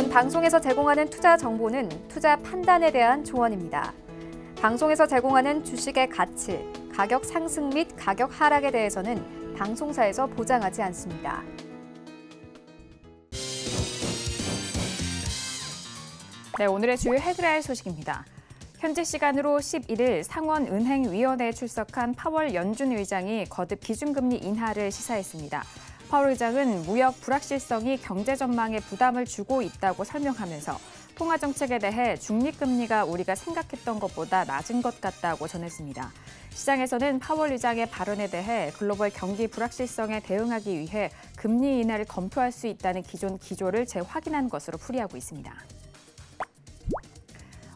본 방송에서 제공하는 투자 정보는 투자 판단에 대한 조언입니다. 방송에서 제공하는 주식의 가치, 가격 상승 및 가격 하락에 대해서는 방송사에서 보장하지 않습니다. 네, 오늘의 주요 헤드라인 소식입니다. 현재 시간으로 11일 상원은행위원회에 출석한 파월 연준 의장이 거듭 기준금리 인하를 시사했습니다. 파월 의장은 무역 불확실성이 경제 전망에 부담을 주고 있다고 설명하면서 통화 정책에 대해 중립금리가 우리가 생각했던 것보다 낮은 것 같다고 전했습니다. 시장에서는 파월 의장의 발언에 대해 글로벌 경기 불확실성에 대응하기 위해 금리 인하를 검토할 수 있다는 기존 기조를 재확인한 것으로 풀이하고 있습니다.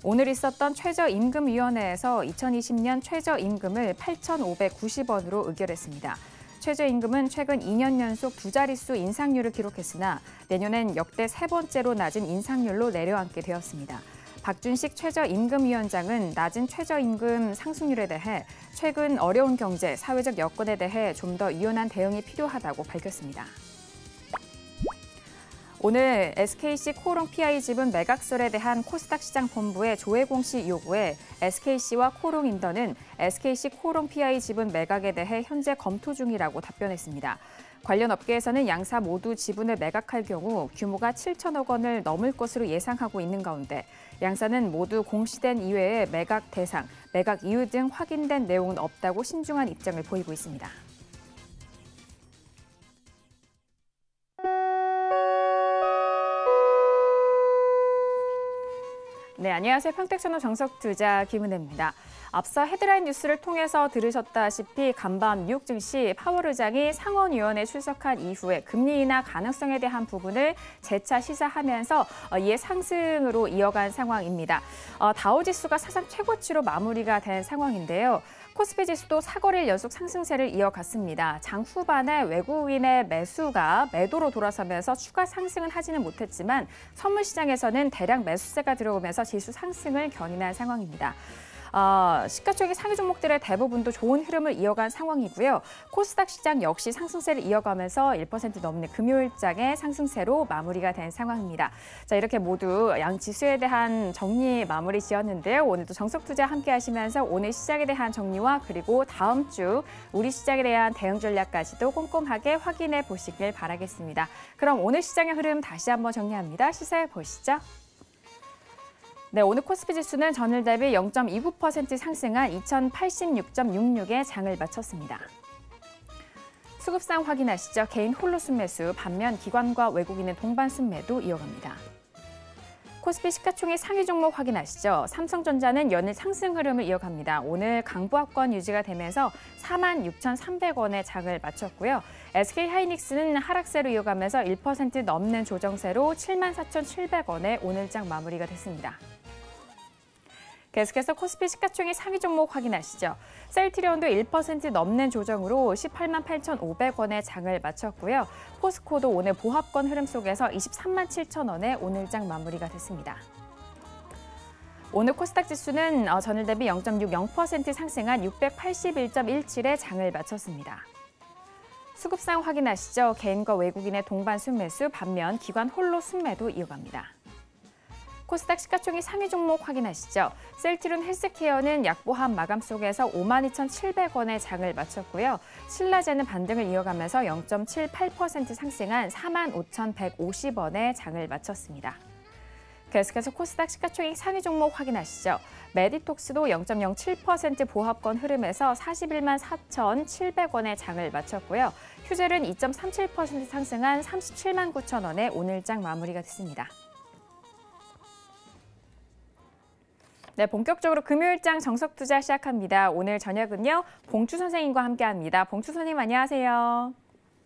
오늘 있었던 최저임금위원회에서 2020년 최저임금을 8,590원으로 의결했습니다. 최저임금은 최근 2년 연속 두 자릿수 인상률을 기록했으나 내년엔 역대 세 번째로 낮은 인상률로 내려앉게 되었습니다. 박준식 최저임금위원장은 낮은 최저임금 상승률에 대해 최근 어려운 경제, 사회적 여건에 대해 좀 더 유연한 대응이 필요하다고 밝혔습니다. 오늘 SKC 코오롱 PI 지분 매각설에 대한 코스닥 시장 본부의 조회 공시 요구에 SKC와 코오롱인더는 SKC 코오롱 PI 지분 매각에 대해 현재 검토 중이라고 답변했습니다. 관련 업계에서는 양사 모두 지분을 매각할 경우 규모가 7천억 원을 넘을 것으로 예상하고 있는 가운데 양사는 모두 공시된 이외에 매각 대상, 매각 이유 등 확인된 내용은 없다고 신중한 입장을 보이고 있습니다. 네, 안녕하세요. 평택채널 정석투자 김은혜입니다. 앞서 헤드라인 뉴스를 통해서 들으셨다시피 간밤 뉴욕 증시 파월 의장이 상원위원회에 출석한 이후에 금리 인하 가능성에 대한 부분을 재차 시사하면서 이에 상승으로 이어간 상황입니다. 다우지수가 사상 최고치로 마무리가 된 상황인데요. 코스피 지수도 4거래일 연속 상승세를 이어갔습니다. 장 후반에 외국인의 매수가 매도로 돌아서면서 추가 상승은 하지는 못했지만 선물 시장에서는 대량 매수세가 들어오면서 지수 상승을 견인한 상황입니다. 시가총액 상위 종목들의 대부분도 좋은 흐름을 이어간 상황이고요. 코스닥 시장 역시 상승세를 이어가면서 1% 넘는 금요일장의 상승세로 마무리가 된 상황입니다. 자, 이렇게 모두 양 지수에 대한 정리 마무리 지었는데요. 오늘도 정석투자 함께 하시면서 오늘 시장에 대한 정리와 그리고 다음 주 우리 시장에 대한 대응 전략까지도 꼼꼼하게 확인해 보시길 바라겠습니다. 그럼 오늘 시장의 흐름 다시 한번 정리합니다. 시사해 보시죠. 네, 오늘 코스피 지수는 전일 대비 0.29% 상승한 2086.66에 장을 마쳤습니다. 수급상 확인하시죠. 개인 홀로 순매수, 반면 기관과 외국인의 동반 순매도 이어갑니다. 코스피 시가총액 상위 종목 확인하시죠. 삼성전자는 연일 상승 흐름을 이어갑니다. 오늘 강보합권 유지가 되면서 46,300원에 장을 마쳤고요. SK하이닉스는 하락세로 이어가면서 1% 넘는 조정세로 74,700원에 오늘장 마무리가 됐습니다. 계속해서 코스피 시가총액 상위 종목 확인하시죠. 셀트리온도 1% 넘는 조정으로 188,500원에 장을 마쳤고요. 포스코도 오늘 보합권 흐름 속에서 23만 7천원에 오늘장 마무리가 됐습니다. 오늘 코스닥 지수는 전일 대비 0.60% 상승한 681.17에 장을 마쳤습니다. 수급상 확인하시죠. 개인과 외국인의 동반 순매수, 반면 기관 홀로 순매도 이어갑니다. 코스닥 시가총액 상위 종목 확인하시죠. 셀트리온 헬스케어는 약보합 마감 속에서 52,700원에 장을 마쳤고요. 신라제는 반등을 이어가면서 0.78% 상승한 45,150원에 장을 마쳤습니다. 계속해서 코스닥 시가총액 상위 종목 확인하시죠. 메디톡스도 0.07% 보합권 흐름에서 41만 4,700원에 장을 마쳤고요. 휴젤은 2.37% 상승한 37만 9천원에 오늘장 마무리가 됐습니다. 네, 본격적으로 금요일장 정석투자 시작합니다. 오늘 저녁은요, 봉추 선생님과 함께합니다. 봉추 선생님 안녕하세요.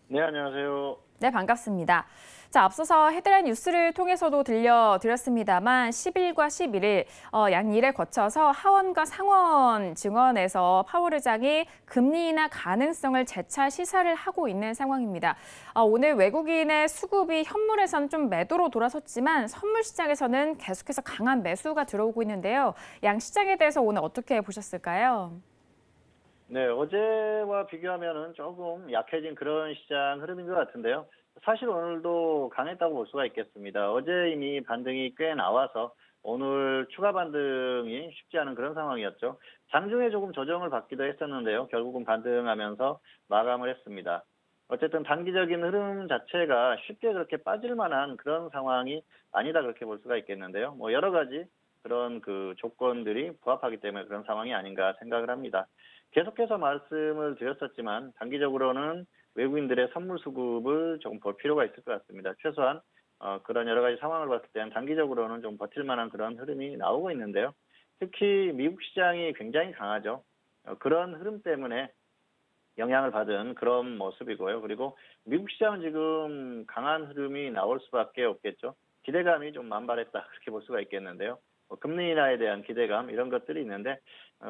네, 안녕하세요. 네, 반갑습니다. 자, 앞서서 헤드라인 뉴스를 통해서도 들려드렸습니다만 10일과 11일 양일에 거쳐서 하원과 상원 증언에서 파월 의장이 금리 인하 가능성을 재차 시사를 하고 있는 상황입니다. 오늘 외국인의 수급이 현물에서는 좀 매도로 돌아섰지만 선물 시장에서는 계속해서 강한 매수가 들어오고 있는데요. 양 시장에 대해서 오늘 어떻게 보셨을까요? 네, 어제와 비교하면은 조금 약해진 그런 시장 흐름인 것 같은데요. 사실 오늘도 강했다고 볼 수가 있겠습니다. 어제 이미 반등이 꽤 나와서 오늘 추가 반등이 쉽지 않은 그런 상황이었죠. 장중에 조금 조정을 받기도 했었는데요. 결국은 반등하면서 마감을 했습니다. 어쨌든 단기적인 흐름 자체가 쉽게 그렇게 빠질 만한 그런 상황이 아니다 그렇게 볼 수가 있겠는데요. 뭐 여러 가지 그런 그 조건들이 부합하기 때문에 그런 상황이 아닌가 생각을 합니다. 계속해서 말씀을 드렸었지만 단기적으로는 외국인들의 선물 수급을 조금 볼 필요가 있을 것 같습니다. 최소한 그런 여러 가지 상황을 봤을 때는 단기적으로는 좀 버틸 만한 그런 흐름이 나오고 있는데요. 특히 미국 시장이 굉장히 강하죠. 그런 흐름 때문에 영향을 받은 그런 모습이고요. 그리고 미국 시장은 지금 강한 흐름이 나올 수밖에 없겠죠. 기대감이 좀 만발했다 그렇게 볼 수가 있겠는데요. 금리 인하에 대한 기대감 이런 것들이 있는데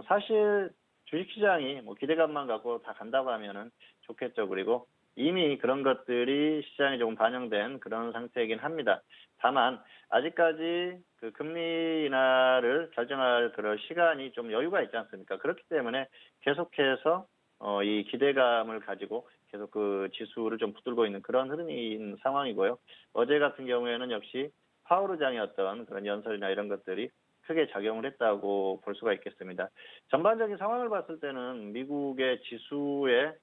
사실 주식시장이 뭐 기대감만 갖고 다 간다고 하면은 좋겠죠. 그리고 이미 그런 것들이 시장에 조금 반영된 그런 상태이긴 합니다. 다만 아직까지 그 금리 인하를 결정할 그런 시간이 좀 여유가 있지 않습니까? 그렇기 때문에 계속해서 이 기대감을 가지고 계속 그 지수를 좀 붙들고 있는 그런 흐름인 상황이고요. 어제 같은 경우에는 역시 파월 의장의 어떤 그런 연설이나 이런 것들이 크게 작용을 했다고 볼 수가 있겠습니다. 전반적인 상황을 봤을 때는 미국의 지수의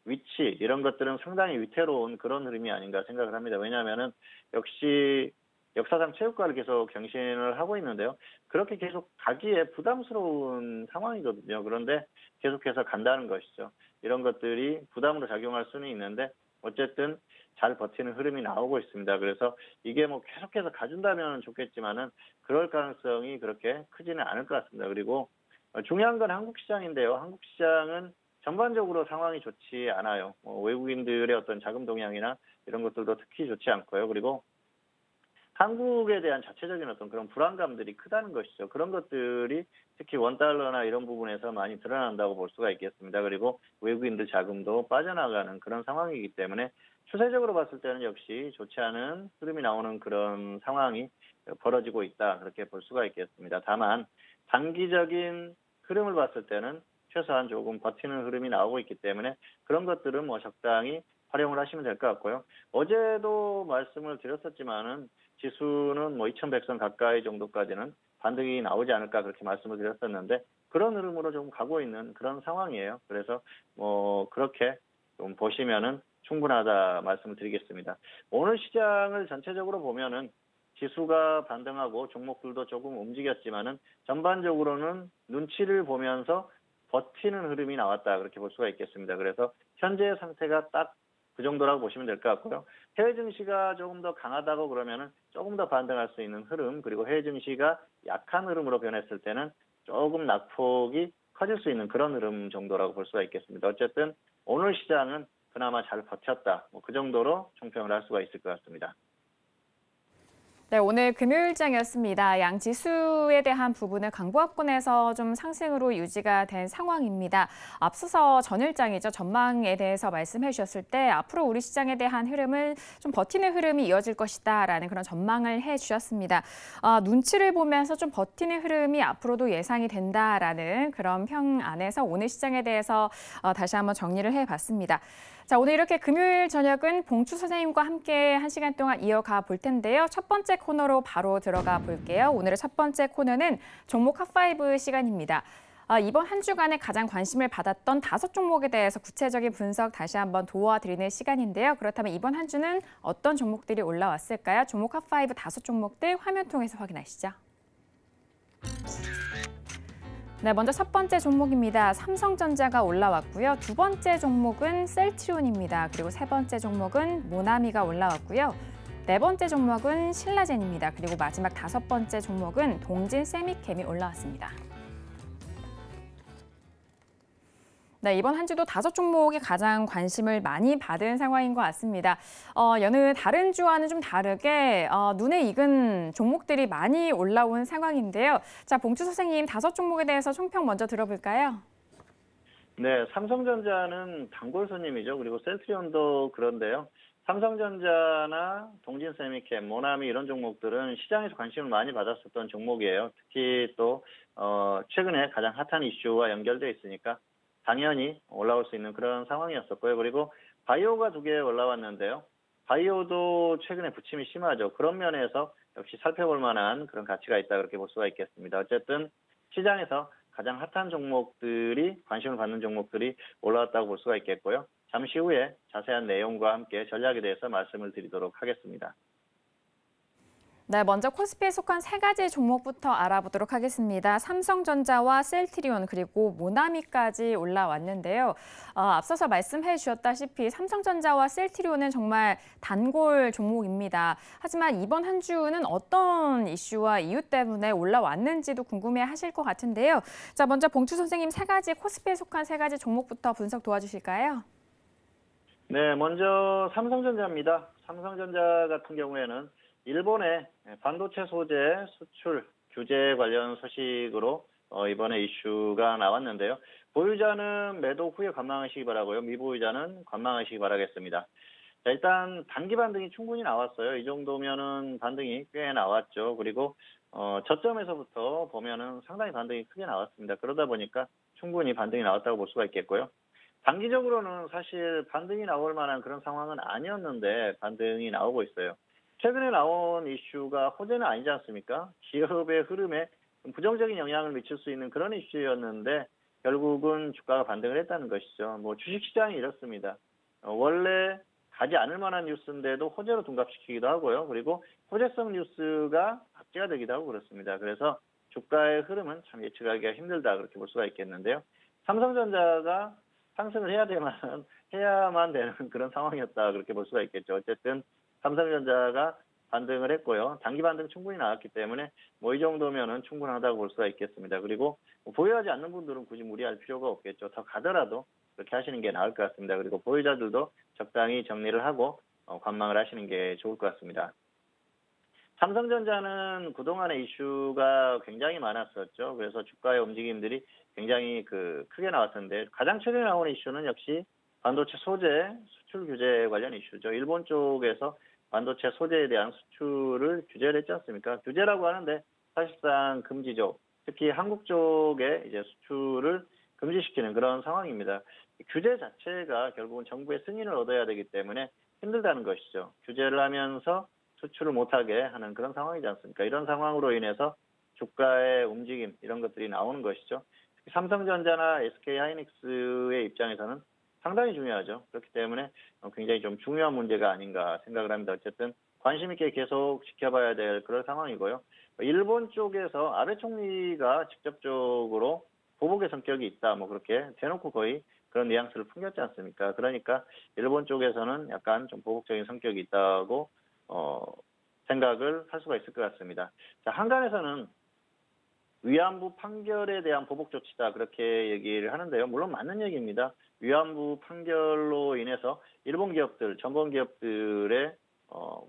위치 이런 것들은 상당히 위태로운 그런 흐름이 아닌가 생각을 합니다. 왜냐하면은 역시 역사상 최고가를 계속 경신을 하고 있는데요. 그렇게 계속 가기에 부담스러운 상황이거든요. 그런데 계속해서 간다는 것이죠. 이런 것들이 부담으로 작용할 수는 있는데 어쨌든 잘 버티는 흐름이 나오고 있습니다. 그래서 이게 뭐 계속해서 가준다면 좋겠지만은 그럴 가능성이 그렇게 크지는 않을 것 같습니다. 그리고 중요한 건 한국 시장인데요. 한국 시장은 전반적으로 상황이 좋지 않아요. 외국인들의 어떤 자금 동향이나 이런 것들도 특히 좋지 않고요. 그리고 한국에 대한 자체적인 어떤 그런 불안감들이 크다는 것이죠. 그런 것들이 특히 원달러나 이런 부분에서 많이 드러난다고 볼 수가 있겠습니다. 그리고 외국인들 자금도 빠져나가는 그런 상황이기 때문에 추세적으로 봤을 때는 역시 좋지 않은 흐름이 나오는 그런 상황이 벌어지고 있다. 그렇게 볼 수가 있겠습니다. 다만 단기적인 흐름을 봤을 때는 최소한 조금 버티는 흐름이 나오고 있기 때문에 그런 것들은 뭐 적당히 활용을 하시면 될 것 같고요. 어제도 말씀을 드렸었지만은 지수는 뭐 2100선 가까이 정도까지는 반등이 나오지 않을까 그렇게 말씀을 드렸었는데 그런 흐름으로 좀 가고 있는 그런 상황이에요. 그래서 뭐 그렇게 좀 보시면은 충분하다 말씀을 드리겠습니다. 오늘 시장을 전체적으로 보면은 지수가 반등하고 종목들도 조금 움직였지만은 전반적으로는 눈치를 보면서 버티는 흐름이 나왔다 그렇게 볼 수가 있겠습니다. 그래서 현재 상태가 딱 그 정도라고 보시면 될 것 같고요. 해외 증시가 조금 더 강하다고 그러면은 조금 더 반등할 수 있는 흐름 그리고 해외 증시가 약한 흐름으로 변했을 때는 조금 낙폭이 커질 수 있는 그런 흐름 정도라고 볼 수가 있겠습니다. 어쨌든 오늘 시장은 그나마 잘 버텼다. 뭐 그 정도로 총평을 할 수가 있을 것 같습니다. 네, 오늘 금요일장이었습니다. 양 지수에 대한 부분은 강보합권에서 좀 상승으로 유지가 된 상황입니다. 앞서서 전일장이죠. 전망에 대해서 말씀해 주셨을 때 앞으로 우리 시장에 대한 흐름은 좀 버티는 흐름이 이어질 것이다라는 그런 전망을 해 주셨습니다. 눈치를 보면서 좀 버티는 흐름이 앞으로도 예상이 된다라는 그런 평 안에서 오늘 시장에 대해서 다시 한번 정리를 해봤습니다. 자, 오늘 이렇게 금요일 저녁은 봉추 선생님과 함께 1시간 동안 이어가 볼 텐데요. 첫 번째 코너로 바로 들어가 볼게요. 오늘의 첫 번째 코너는 종목 핫5 시간입니다. 이번 한 주간에 가장 관심을 받았던 5종목에 대해서 구체적인 분석 다시 한번 도와드리는 시간인데요. 그렇다면 이번 한 주는 어떤 종목들이 올라왔을까요? 종목 핫5 5종목들 화면 통해서 확인하시죠. 네, 먼저 첫 번째 종목입니다. 삼성전자가 올라왔고요. 두 번째 종목은 셀트리온입니다. 그리고 세 번째 종목은 모나미가 올라왔고요. 네 번째 종목은 신라젠입니다. 그리고 마지막 다섯 번째 종목은 동진 세미캠이 올라왔습니다. 네, 이번 한 주도 5종목이 가장 관심을 많이 받은 상황인 것 같습니다. 여느 다른 주와는 좀 다르게 눈에 익은 종목들이 많이 올라온 상황인데요. 자, 봉추 선생님 5종목에 대해서 총평 먼저 들어볼까요? 네, 삼성전자는 단골 손님이죠. 그리고 셀트리온도 그런데요. 삼성전자나 동진세미캠, 모나미 이런 종목들은 시장에서 관심을 많이 받았었던 종목이에요. 특히 또 최근에 가장 핫한 이슈와 연결돼 있으니까 당연히 올라올 수 있는 그런 상황이었었고요. 그리고 바이오가 2개 올라왔는데요. 바이오도 최근에 부침이 심하죠. 그런 면에서 역시 살펴볼 만한 그런 가치가 있다 그렇게 볼 수가 있겠습니다. 어쨌든 시장에서 가장 핫한 종목들이 관심을 받는 종목들이 올라왔다고 볼 수가 있겠고요. 잠시 후에 자세한 내용과 함께 전략에 대해서 말씀을 드리도록 하겠습니다. 네, 먼저 코스피에 속한 3가지 종목부터 알아보도록 하겠습니다. 삼성전자와 셀트리온 그리고 모나미까지 올라왔는데요. 앞서서 말씀해 주셨다시피 삼성전자와 셀트리온은 정말 단골 종목입니다. 하지만 이번 한 주는 어떤 이슈와 이유 때문에 올라왔는지도 궁금해하실 것 같은데요. 자, 먼저 봉추 선생님 코스피에 속한 3가지 종목부터 분석 도와주실까요? 네, 먼저 삼성전자입니다. 삼성전자 같은 경우에는 일본의 반도체 소재 수출 규제 관련 소식으로 이번에 이슈가 나왔는데요. 보유자는 매도 후에 관망하시기 바라고요. 미보유자는 관망하시기 바라겠습니다. 자, 일단 단기 반등이 충분히 나왔어요. 이 정도면은 반등이 꽤 나왔죠. 그리고 저점에서부터 보면은 상당히 반등이 크게 나왔습니다. 그러다 보니까 충분히 반등이 나왔다고 볼 수가 있겠고요. 단기적으로는 사실 반등이 나올 만한 그런 상황은 아니었는데 반등이 나오고 있어요. 최근에 나온 이슈가 호재는 아니지 않습니까? 기업의 흐름에 부정적인 영향을 미칠 수 있는 그런 이슈였는데 결국은 주가가 반등을 했다는 것이죠. 뭐 주식시장이 이렇습니다. 원래 가지 않을 만한 뉴스인데도 호재로 둔갑시키기도 하고요. 그리고 호재성 뉴스가 악재가 되기도 하고 그렇습니다. 그래서 주가의 흐름은 참 예측하기가 힘들다 그렇게 볼 수가 있겠는데요. 삼성전자가 상승을 해야만 되는 그런 상황이었다 그렇게 볼 수가 있겠죠. 어쨌든 삼성전자가 반등을 했고요. 단기 반등 충분히 나왔기 때문에 뭐 이 정도면은 충분하다고 볼 수가 있겠습니다. 그리고 보유하지 않는 분들은 굳이 무리할 필요가 없겠죠. 더 가더라도 그렇게 하시는 게 나을 것 같습니다. 그리고 보유자들도 적당히 정리를 하고 관망을 하시는 게 좋을 것 같습니다. 삼성전자는 그동안의 이슈가 굉장히 많았었죠. 그래서 주가의 움직임들이 굉장히 크게 나왔었는데 가장 최근에 나온 이슈는 역시 반도체 소재 수출 규제 관련 이슈죠. 일본 쪽에서 반도체 소재에 대한 수출을 규제를 했지 않습니까? 규제라고 하는데 사실상 금지죠. 특히 한국 쪽에 이제 수출을 금지시키는 그런 상황입니다. 규제 자체가 결국은 정부의 승인을 얻어야 되기 때문에 힘들다는 것이죠. 규제를 하면서 수출을 못하게 하는 그런 상황이지 않습니까? 이런 상황으로 인해서 주가의 움직임 이런 것들이 나오는 것이죠. 삼성전자나 SK하이닉스의 입장에서는 상당히 중요하죠. 그렇기 때문에 굉장히 좀 중요한 문제가 아닌가 생각을 합니다. 어쨌든 관심 있게 계속 지켜봐야 될 그런 상황이고요. 일본 쪽에서 아베 총리가 직접적으로 보복의 성격이 있다. 뭐 그렇게 대놓고 거의 그런 뉘앙스를 풍겼지 않습니까? 그러니까 일본 쪽에서는 약간 좀 보복적인 성격이 있다고 생각을 할 수가 있을 것 같습니다. 자, 한간에서는 위안부 판결에 대한 보복 조치다 그렇게 얘기를 하는데요. 물론 맞는 얘기입니다. 위안부 판결로 인해서 일본 기업들, 전범 기업들의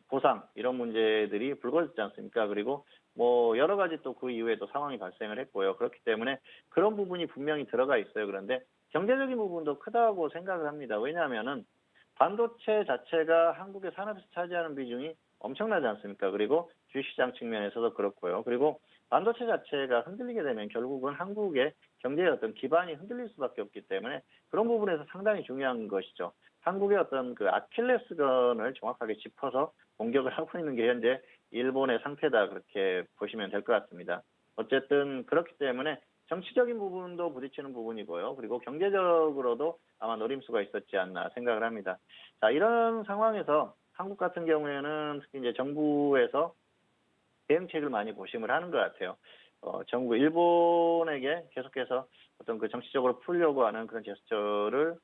보상 이런 문제들이 불거졌지 않습니까? 그리고 뭐 여러 가지 또 그 이후에도 상황이 발생을 했고요. 그렇기 때문에 그런 부분이 분명히 들어가 있어요. 그런데 경제적인 부분도 크다고 생각을 합니다. 왜냐하면은 반도체 자체가 한국의 산업에서 차지하는 비중이 엄청나지 않습니까? 그리고 주식시장 측면에서도 그렇고요. 그리고 반도체 자체가 흔들리게 되면 결국은 한국의 경제의 어떤 기반이 흔들릴 수밖에 없기 때문에 그런 부분에서 상당히 중요한 것이죠. 한국의 어떤 아킬레스건을 정확하게 짚어서 공격을 하고 있는 게 현재 일본의 상태다 그렇게 보시면 될 것 같습니다. 어쨌든 그렇기 때문에 정치적인 부분도 부딪히는 부분이고요. 그리고 경제적으로도 아마 노림수가 있었지 않나 생각을 합니다. 자, 이런 상황에서 한국 같은 경우에는 특히 이제 정부에서 대응책을 많이 고심을 하는 것 같아요. 정부 일본에게 계속해서 어떤 정치적으로 풀려고 하는 그런 제스처를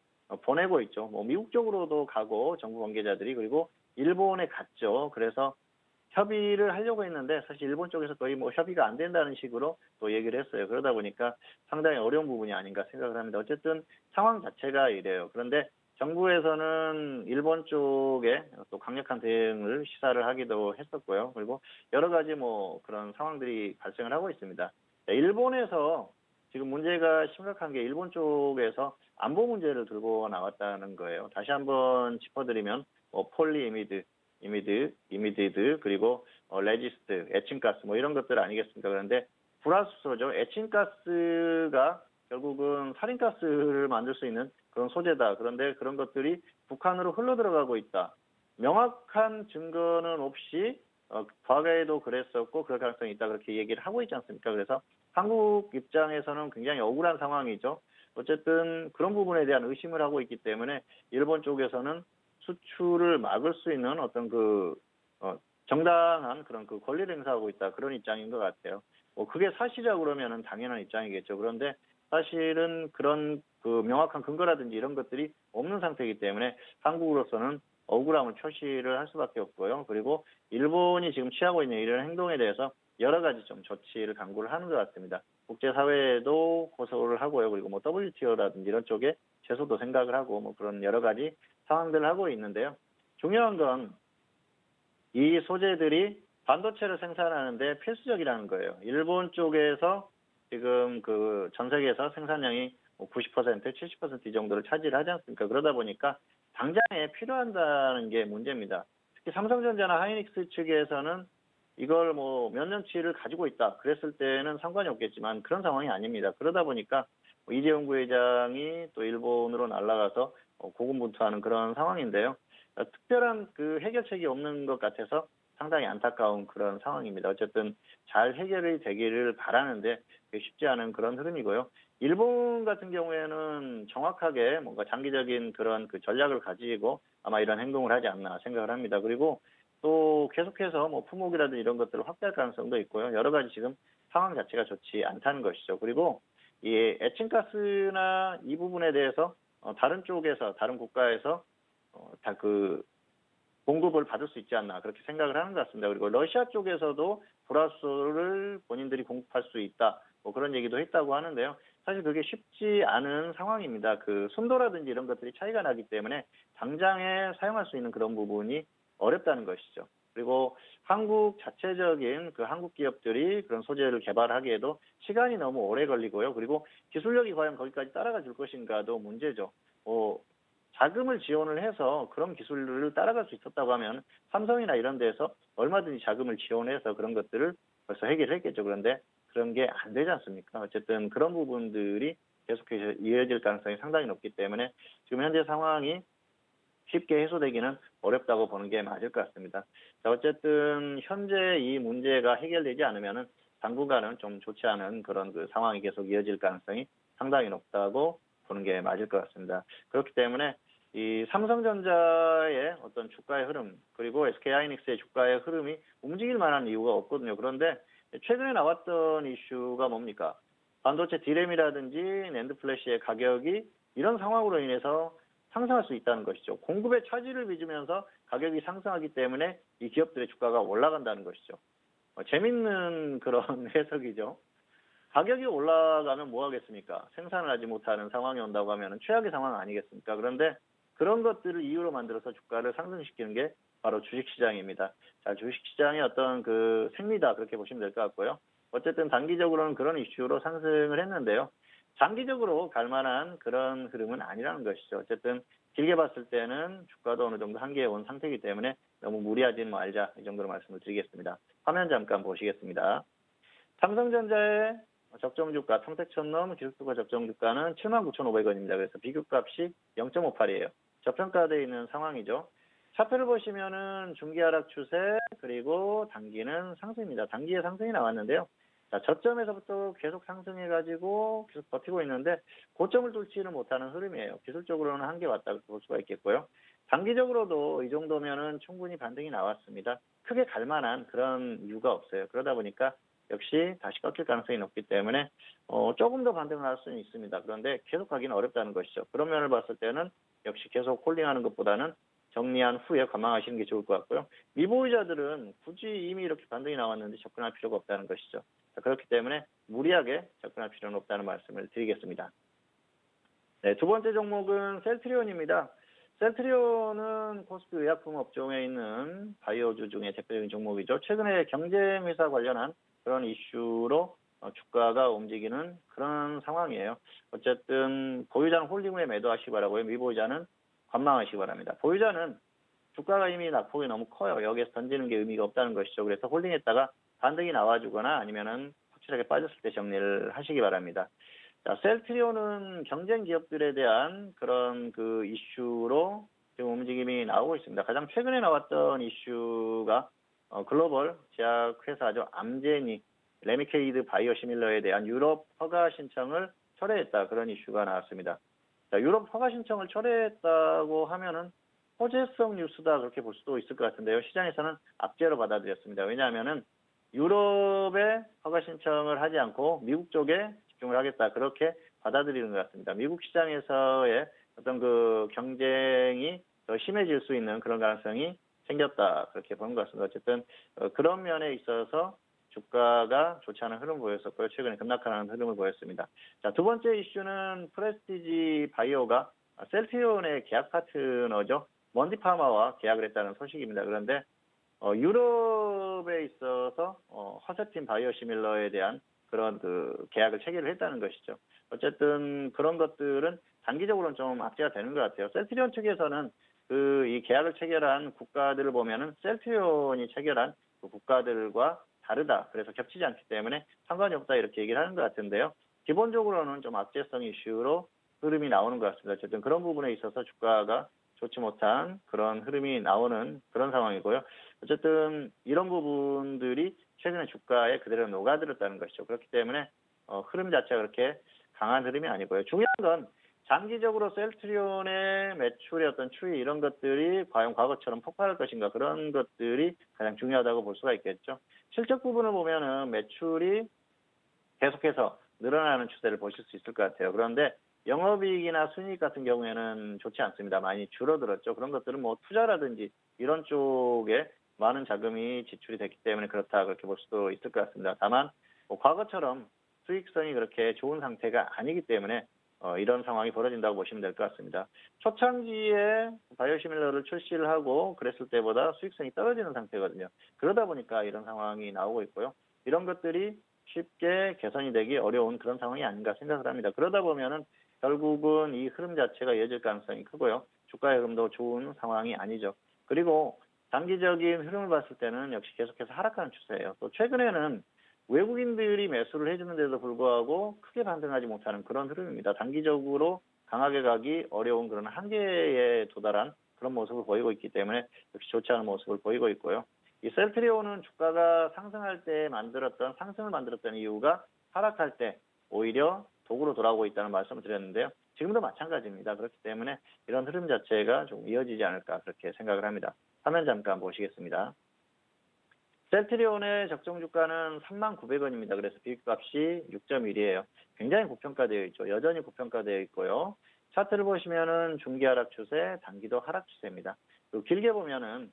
보내고 있죠. 뭐 미국 쪽으로도 가고 정부 관계자들이 그리고 일본에 갔죠. 그래서 협의를 하려고 했는데 사실 일본 쪽에서 거의 뭐 협의가 안 된다는 식으로 또 얘기를 했어요. 그러다 보니까 상당히 어려운 부분이 아닌가 생각을 합니다. 어쨌든 상황 자체가 이래요. 그런데 정부에서는 일본 쪽에 또 강력한 대응을 시사를 하기도 했었고요. 그리고 여러 가지 뭐 그런 상황들이 발생을 하고 있습니다. 일본에서 지금 문제가 심각한 게 일본 쪽에서 안보 문제를 들고 나왔다는 거예요. 다시 한번 짚어드리면 폴리이미드, 이미디드 그리고 레지스트, 에칭가스 뭐 이런 것들 아니겠습니까? 그런데 불화수소죠. 에칭가스가 결국은 살인가스를 만들 수 있는 그런 소재다. 그런데 그런 것들이 북한으로 흘러들어가고 있다. 명확한 증거는 없이 과거에도 그랬었고 그럴 가능성이 있다. 그렇게 얘기를 하고 있지 않습니까? 그래서 한국 입장에서는 굉장히 억울한 상황이죠. 어쨌든 그런 부분에 대한 의심을 하고 있기 때문에 일본 쪽에서는 수출을 막을 수 있는 어떤 정당한 그런 권리를 행사하고 있다. 그런 입장인 것 같아요. 그게 사실이라고 그러면은 당연한 입장이겠죠. 그런데 사실은 그런 명확한 근거라든지 이런 것들이 없는 상태이기 때문에 한국으로서는 억울함을 표시를 할 수밖에 없고요. 그리고 일본이 지금 취하고 있는 이런 행동에 대해서 여러 가지 좀 조치를 강구를 하는 것 같습니다. 국제사회에도 고소를 하고요. 그리고 WTO라든지 이런 쪽에 제소도 생각을 하고 그런 여러 가지 상황들을 하고 있는데요. 중요한 건 이 소재들이 반도체를 생산하는데 필수적이라는 거예요. 일본 쪽에서 지금 전 세계에서 생산량이 90%, 70% 이 정도를 차지하지 않습니까? 그러다 보니까 당장에 필요한다는 게 문제입니다. 특히 삼성전자나 하이닉스 측에서는 이걸 몇 년치를 가지고 있다. 그랬을 때는 상관이 없겠지만 그런 상황이 아닙니다. 그러다 보니까 이재용 부회장이 또 일본으로 날아가서 고군분투하는 그런 상황인데요. 특별한 해결책이 없는 것 같아서 상당히 안타까운 그런 상황입니다. 어쨌든 잘 해결이 되기를 바라는데 쉽지 않은 그런 흐름이고요. 일본 같은 경우에는 정확하게 뭔가 장기적인 그런 전략을 가지고 아마 이런 행동을 하지 않나 생각을 합니다. 그리고 또 계속해서 품목이라든지 이런 것들을 확대할 가능성도 있고요. 여러 가지 지금 상황 자체가 좋지 않다는 것이죠. 그리고 이 에칭가스나 이 부분에 대해서 다른 쪽에서 다른 국가에서 다 공급을 받을 수 있지 않나 그렇게 생각을 하는 것 같습니다. 그리고 러시아 쪽에서도 보라스를 본인들이 공급할 수 있다. 그런 얘기도 했다고 하는데요. 사실 그게 쉽지 않은 상황입니다. 순도라든지 이런 것들이 차이가 나기 때문에 당장에 사용할 수 있는 그런 부분이 어렵다는 것이죠. 그리고 한국 자체적인 한국 기업들이 그런 소재를 개발하기에도 시간이 너무 오래 걸리고요. 그리고 기술력이 과연 거기까지 따라가 줄 것인가도 문제죠. 자금을 지원을 해서 그런 기술을 따라갈 수 있었다고 하면 삼성이나 이런 데서 얼마든지 자금을 지원해서 그런 것들을 벌써 해결했겠죠. 그런데 그런 게 안 되지 않습니까? 어쨌든 그런 부분들이 계속해서 이어질 가능성이 상당히 높기 때문에 지금 현재 상황이 쉽게 해소되기는 어렵다고 보는 게 맞을 것 같습니다. 자, 어쨌든 현재 이 문제가 해결되지 않으면은 당분간은 좀 좋지 않은 그런 상황이 계속 이어질 가능성이 상당히 높다고 보는 게 맞을 것 같습니다. 그렇기 때문에 이 삼성전자의 어떤 주가의 흐름 그리고 SK하이닉스의 주가의 흐름이 움직일 만한 이유가 없거든요. 그런데 최근에 나왔던 이슈가 뭡니까? 반도체 D램이라든지 낸드 플래시의 가격이 이런 상황으로 인해서 상승할 수 있다는 것이죠. 공급의 차질을 빚으면서 가격이 상승하기 때문에 이 기업들의 주가가 올라간다는 것이죠. 재밌는 그런 해석이죠. 가격이 올라가면 뭐 하겠습니까? 생산을 하지 못하는 상황이 온다고 하면 최악의 상황 아니겠습니까? 그런데 그런 것들을 이유로 만들어서 주가를 상승시키는 게 바로 주식시장입니다. 자, 주식시장의 어떤 생리다 그렇게 보시면 될 것 같고요. 어쨌든 단기적으로는 그런 이슈로 상승을 했는데요. 장기적으로 갈 만한 그런 흐름은 아니라는 것이죠. 어쨌든 길게 봤을 때는 주가도 어느 정도 한계에 온 상태이기 때문에 너무 무리하지는 말자 이 정도로 말씀을 드리겠습니다. 화면 잠깐 보시겠습니다. 삼성전자의 적정주가, 평택천넘 기술주가 적정주가는 79,500원입니다. 그래서 비교값이 0.58이에요. 저평가되어 있는 상황이죠. 차트를 보시면은 중기 하락 추세 그리고 단기는 상승입니다. 단기에 상승이 나왔는데요. 자, 저점에서부터 계속 상승해가지고 계속 버티고 있는데 고점을 뚫지는 못하는 흐름이에요. 기술적으로는 한계 왔다고 볼 수가 있겠고요. 단기적으로도 이 정도면은 충분히 반등이 나왔습니다. 크게 갈 만한 그런 이유가 없어요. 그러다 보니까 역시 다시 꺾일 가능성이 높기 때문에 조금 더 반등을 할 수는 있습니다. 그런데 계속 가기는 어렵다는 것이죠. 그런 면을 봤을 때는 역시 계속 홀딩하는 것보다는 정리한 후에 관망하시는 게 좋을 것 같고요. 미보유자들은 굳이 이미 이렇게 반등이 나왔는데 접근할 필요가 없다는 것이죠. 자, 그렇기 때문에 무리하게 접근할 필요는 없다는 말씀을 드리겠습니다. 네, 두 번째 종목은 셀트리온입니다. 셀트리온은 코스피 의약품 업종에 있는 바이오주 중에 대표적인 종목이죠. 최근에 경쟁회사 관련한 그런 이슈로 주가가 움직이는 그런 상황이에요. 어쨌든 보유자는 홀딩 후에 매도하시기 바라고요. 미보유자는 관망하시기 바랍니다. 보유자는 주가가 이미 낙폭이 너무 커요. 여기에서 던지는 게 의미가 없다는 것이죠. 그래서 홀딩했다가 반등이 나와주거나 아니면은 확실하게 빠졌을 때 정리를 하시기 바랍니다. 자, 셀트리온은 경쟁 기업들에 대한 그런 그 이슈로 지금 움직임이 나오고 있습니다. 가장 최근에 나왔던 이슈가 글로벌 제약회사죠. 암제니, 레미케이드 바이오시밀러에 대한 유럽 허가 신청을 철회했다. 그런 이슈가 나왔습니다. 자, 유럽 허가 신청을 철회했다고 하면은 호재성 뉴스다 그렇게 볼 수도 있을 것 같은데요. 시장에서는 압제로 받아들였습니다. 왜냐하면은 유럽에 허가 신청을 하지 않고 미국 쪽에 집중을 하겠다 그렇게 받아들이는 것 같습니다. 미국 시장에서의 어떤 그 경쟁이 더 심해질 수 있는 그런 가능성이 생겼다 그렇게 보는 것 같습니다. 어쨌든 그런 면에 있어서 주가가 좋지 않은 흐름을 보였었고요. 최근에 급락하는 흐름을 보였습니다. 자, 두 번째 이슈는 프레스티지 바이오가 셀트리온의 계약 파트너죠. 먼디파마와 계약을 했다는 소식입니다. 그런데 유럽에 있어서 허세틴 바이오시밀러에 대한 그런 그 계약을 체결을 했다는 것이죠. 어쨌든 그런 것들은 단기적으로는 좀 악재가 되는 것 같아요. 셀트리온 측에서는 그 이 계약을 체결한 국가들을 보면은 셀트리온이 체결한 그 국가들과 다르다. 그래서 겹치지 않기 때문에 상관이 없다 이렇게 얘기를 하는 것 같은데요. 기본적으로는 좀 악재성 이슈로 흐름이 나오는 것 같습니다. 어쨌든 그런 부분에 있어서 주가가 좋지 못한 그런 흐름이 나오는 그런 상황이고요. 어쨌든 이런 부분들이 최근에 주가에 그대로 녹아들었다는 것이죠. 그렇기 때문에 흐름 자체가 그렇게 강한 흐름이 아니고요. 중요한 건 장기적으로 셀트리온의 매출의 어떤 추이 이런 것들이 과연 과거처럼 폭발할 것인가 그런 것들이 가장 중요하다고 볼 수가 있겠죠. 실적 부분을 보면은 매출이 계속해서 늘어나는 추세를 보실 수 있을 것 같아요. 그런데 영업이익이나 순이익 같은 경우에는 좋지 않습니다. 많이 줄어들었죠. 그런 것들은 뭐 투자라든지 이런 쪽에 많은 자금이 지출이 됐기 때문에 그렇다 그렇게 볼 수도 있을 것 같습니다. 다만 뭐 과거처럼 수익성이 그렇게 좋은 상태가 아니기 때문에 이런 상황이 벌어진다고 보시면 될 것 같습니다. 초창기에 바이오시밀러를 출시를 하고 그랬을 때보다 수익성이 떨어지는 상태거든요. 그러다 보니까 이런 상황이 나오고 있고요. 이런 것들이 쉽게 개선이 되기 어려운 그런 상황이 아닌가 생각을 합니다. 그러다 보면은 결국은 이 흐름 자체가 이어질 가능성이 크고요. 주가의 흐름도 좋은 상황이 아니죠. 그리고 단기적인 흐름을 봤을 때는 역시 계속해서 하락하는 추세예요. 또 최근에는 외국인들이 매수를 해주는데도 불구하고 크게 반등하지 못하는 그런 흐름입니다. 단기적으로 강하게 가기 어려운 그런 한계에 도달한 그런 모습을 보이고 있기 때문에 역시 좋지 않은 모습을 보이고 있고요. 이 셀트리온은 주가가 상승할 때 상승을 만들었던 이유가 하락할 때 오히려 독으로 돌아오고 있다는 말씀을 드렸는데요. 지금도 마찬가지입니다. 그렇기 때문에 이런 흐름 자체가 좀 이어지지 않을까 그렇게 생각을 합니다. 화면 잠깐 보시겠습니다. 셀트리온의 적정 주가는 39,000원입니다. 그래서 비교값이 6.1이에요. 굉장히 고평가되어 있죠. 여전히 고평가되어 있고요. 차트를 보시면은 중기 하락 추세, 단기도 하락 추세입니다. 그리고 길게 보면은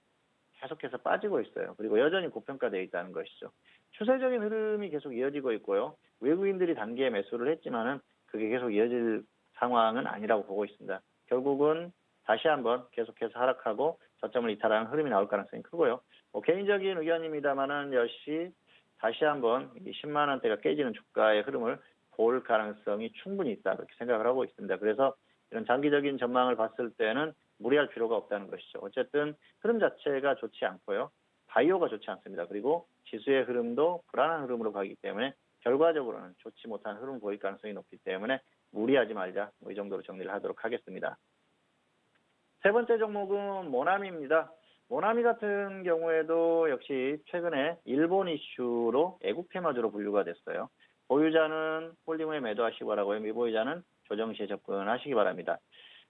계속해서 빠지고 있어요. 그리고 여전히 고평가되어 있다는 것이죠. 추세적인 흐름이 계속 이어지고 있고요. 외국인들이 단기에 매수를 했지만은 그게 계속 이어질 상황은 아니라고 보고 있습니다. 결국은 다시 한번 계속해서 하락하고 저점을 이탈하는 흐름이 나올 가능성이 크고요. 개인적인 의견입니다만은 역시 다시 한번 이 10만 원대가 깨지는 주가의 흐름을 볼 가능성이 충분히 있다 그렇게 생각을 하고 있습니다. 그래서 이런 장기적인 전망을 봤을 때는 무리할 필요가 없다는 것이죠. 어쨌든 흐름 자체가 좋지 않고요. 바이오가 좋지 않습니다. 그리고 지수의 흐름도 불안한 흐름으로 가기 때문에 결과적으로는 좋지 못한 흐름을 보일 가능성이 높기 때문에 무리하지 말자. 이 정도로 정리를 하도록 하겠습니다. 세 번째 종목은 모나미입니다. 모나미 같은 경우에도 역시 최근에 일본 이슈로 애국 테마주로 분류가 됐어요. 보유자는 홀딩후에 매도하시기 바라고요. 미보유자는 조정 시에 접근하시기 바랍니다.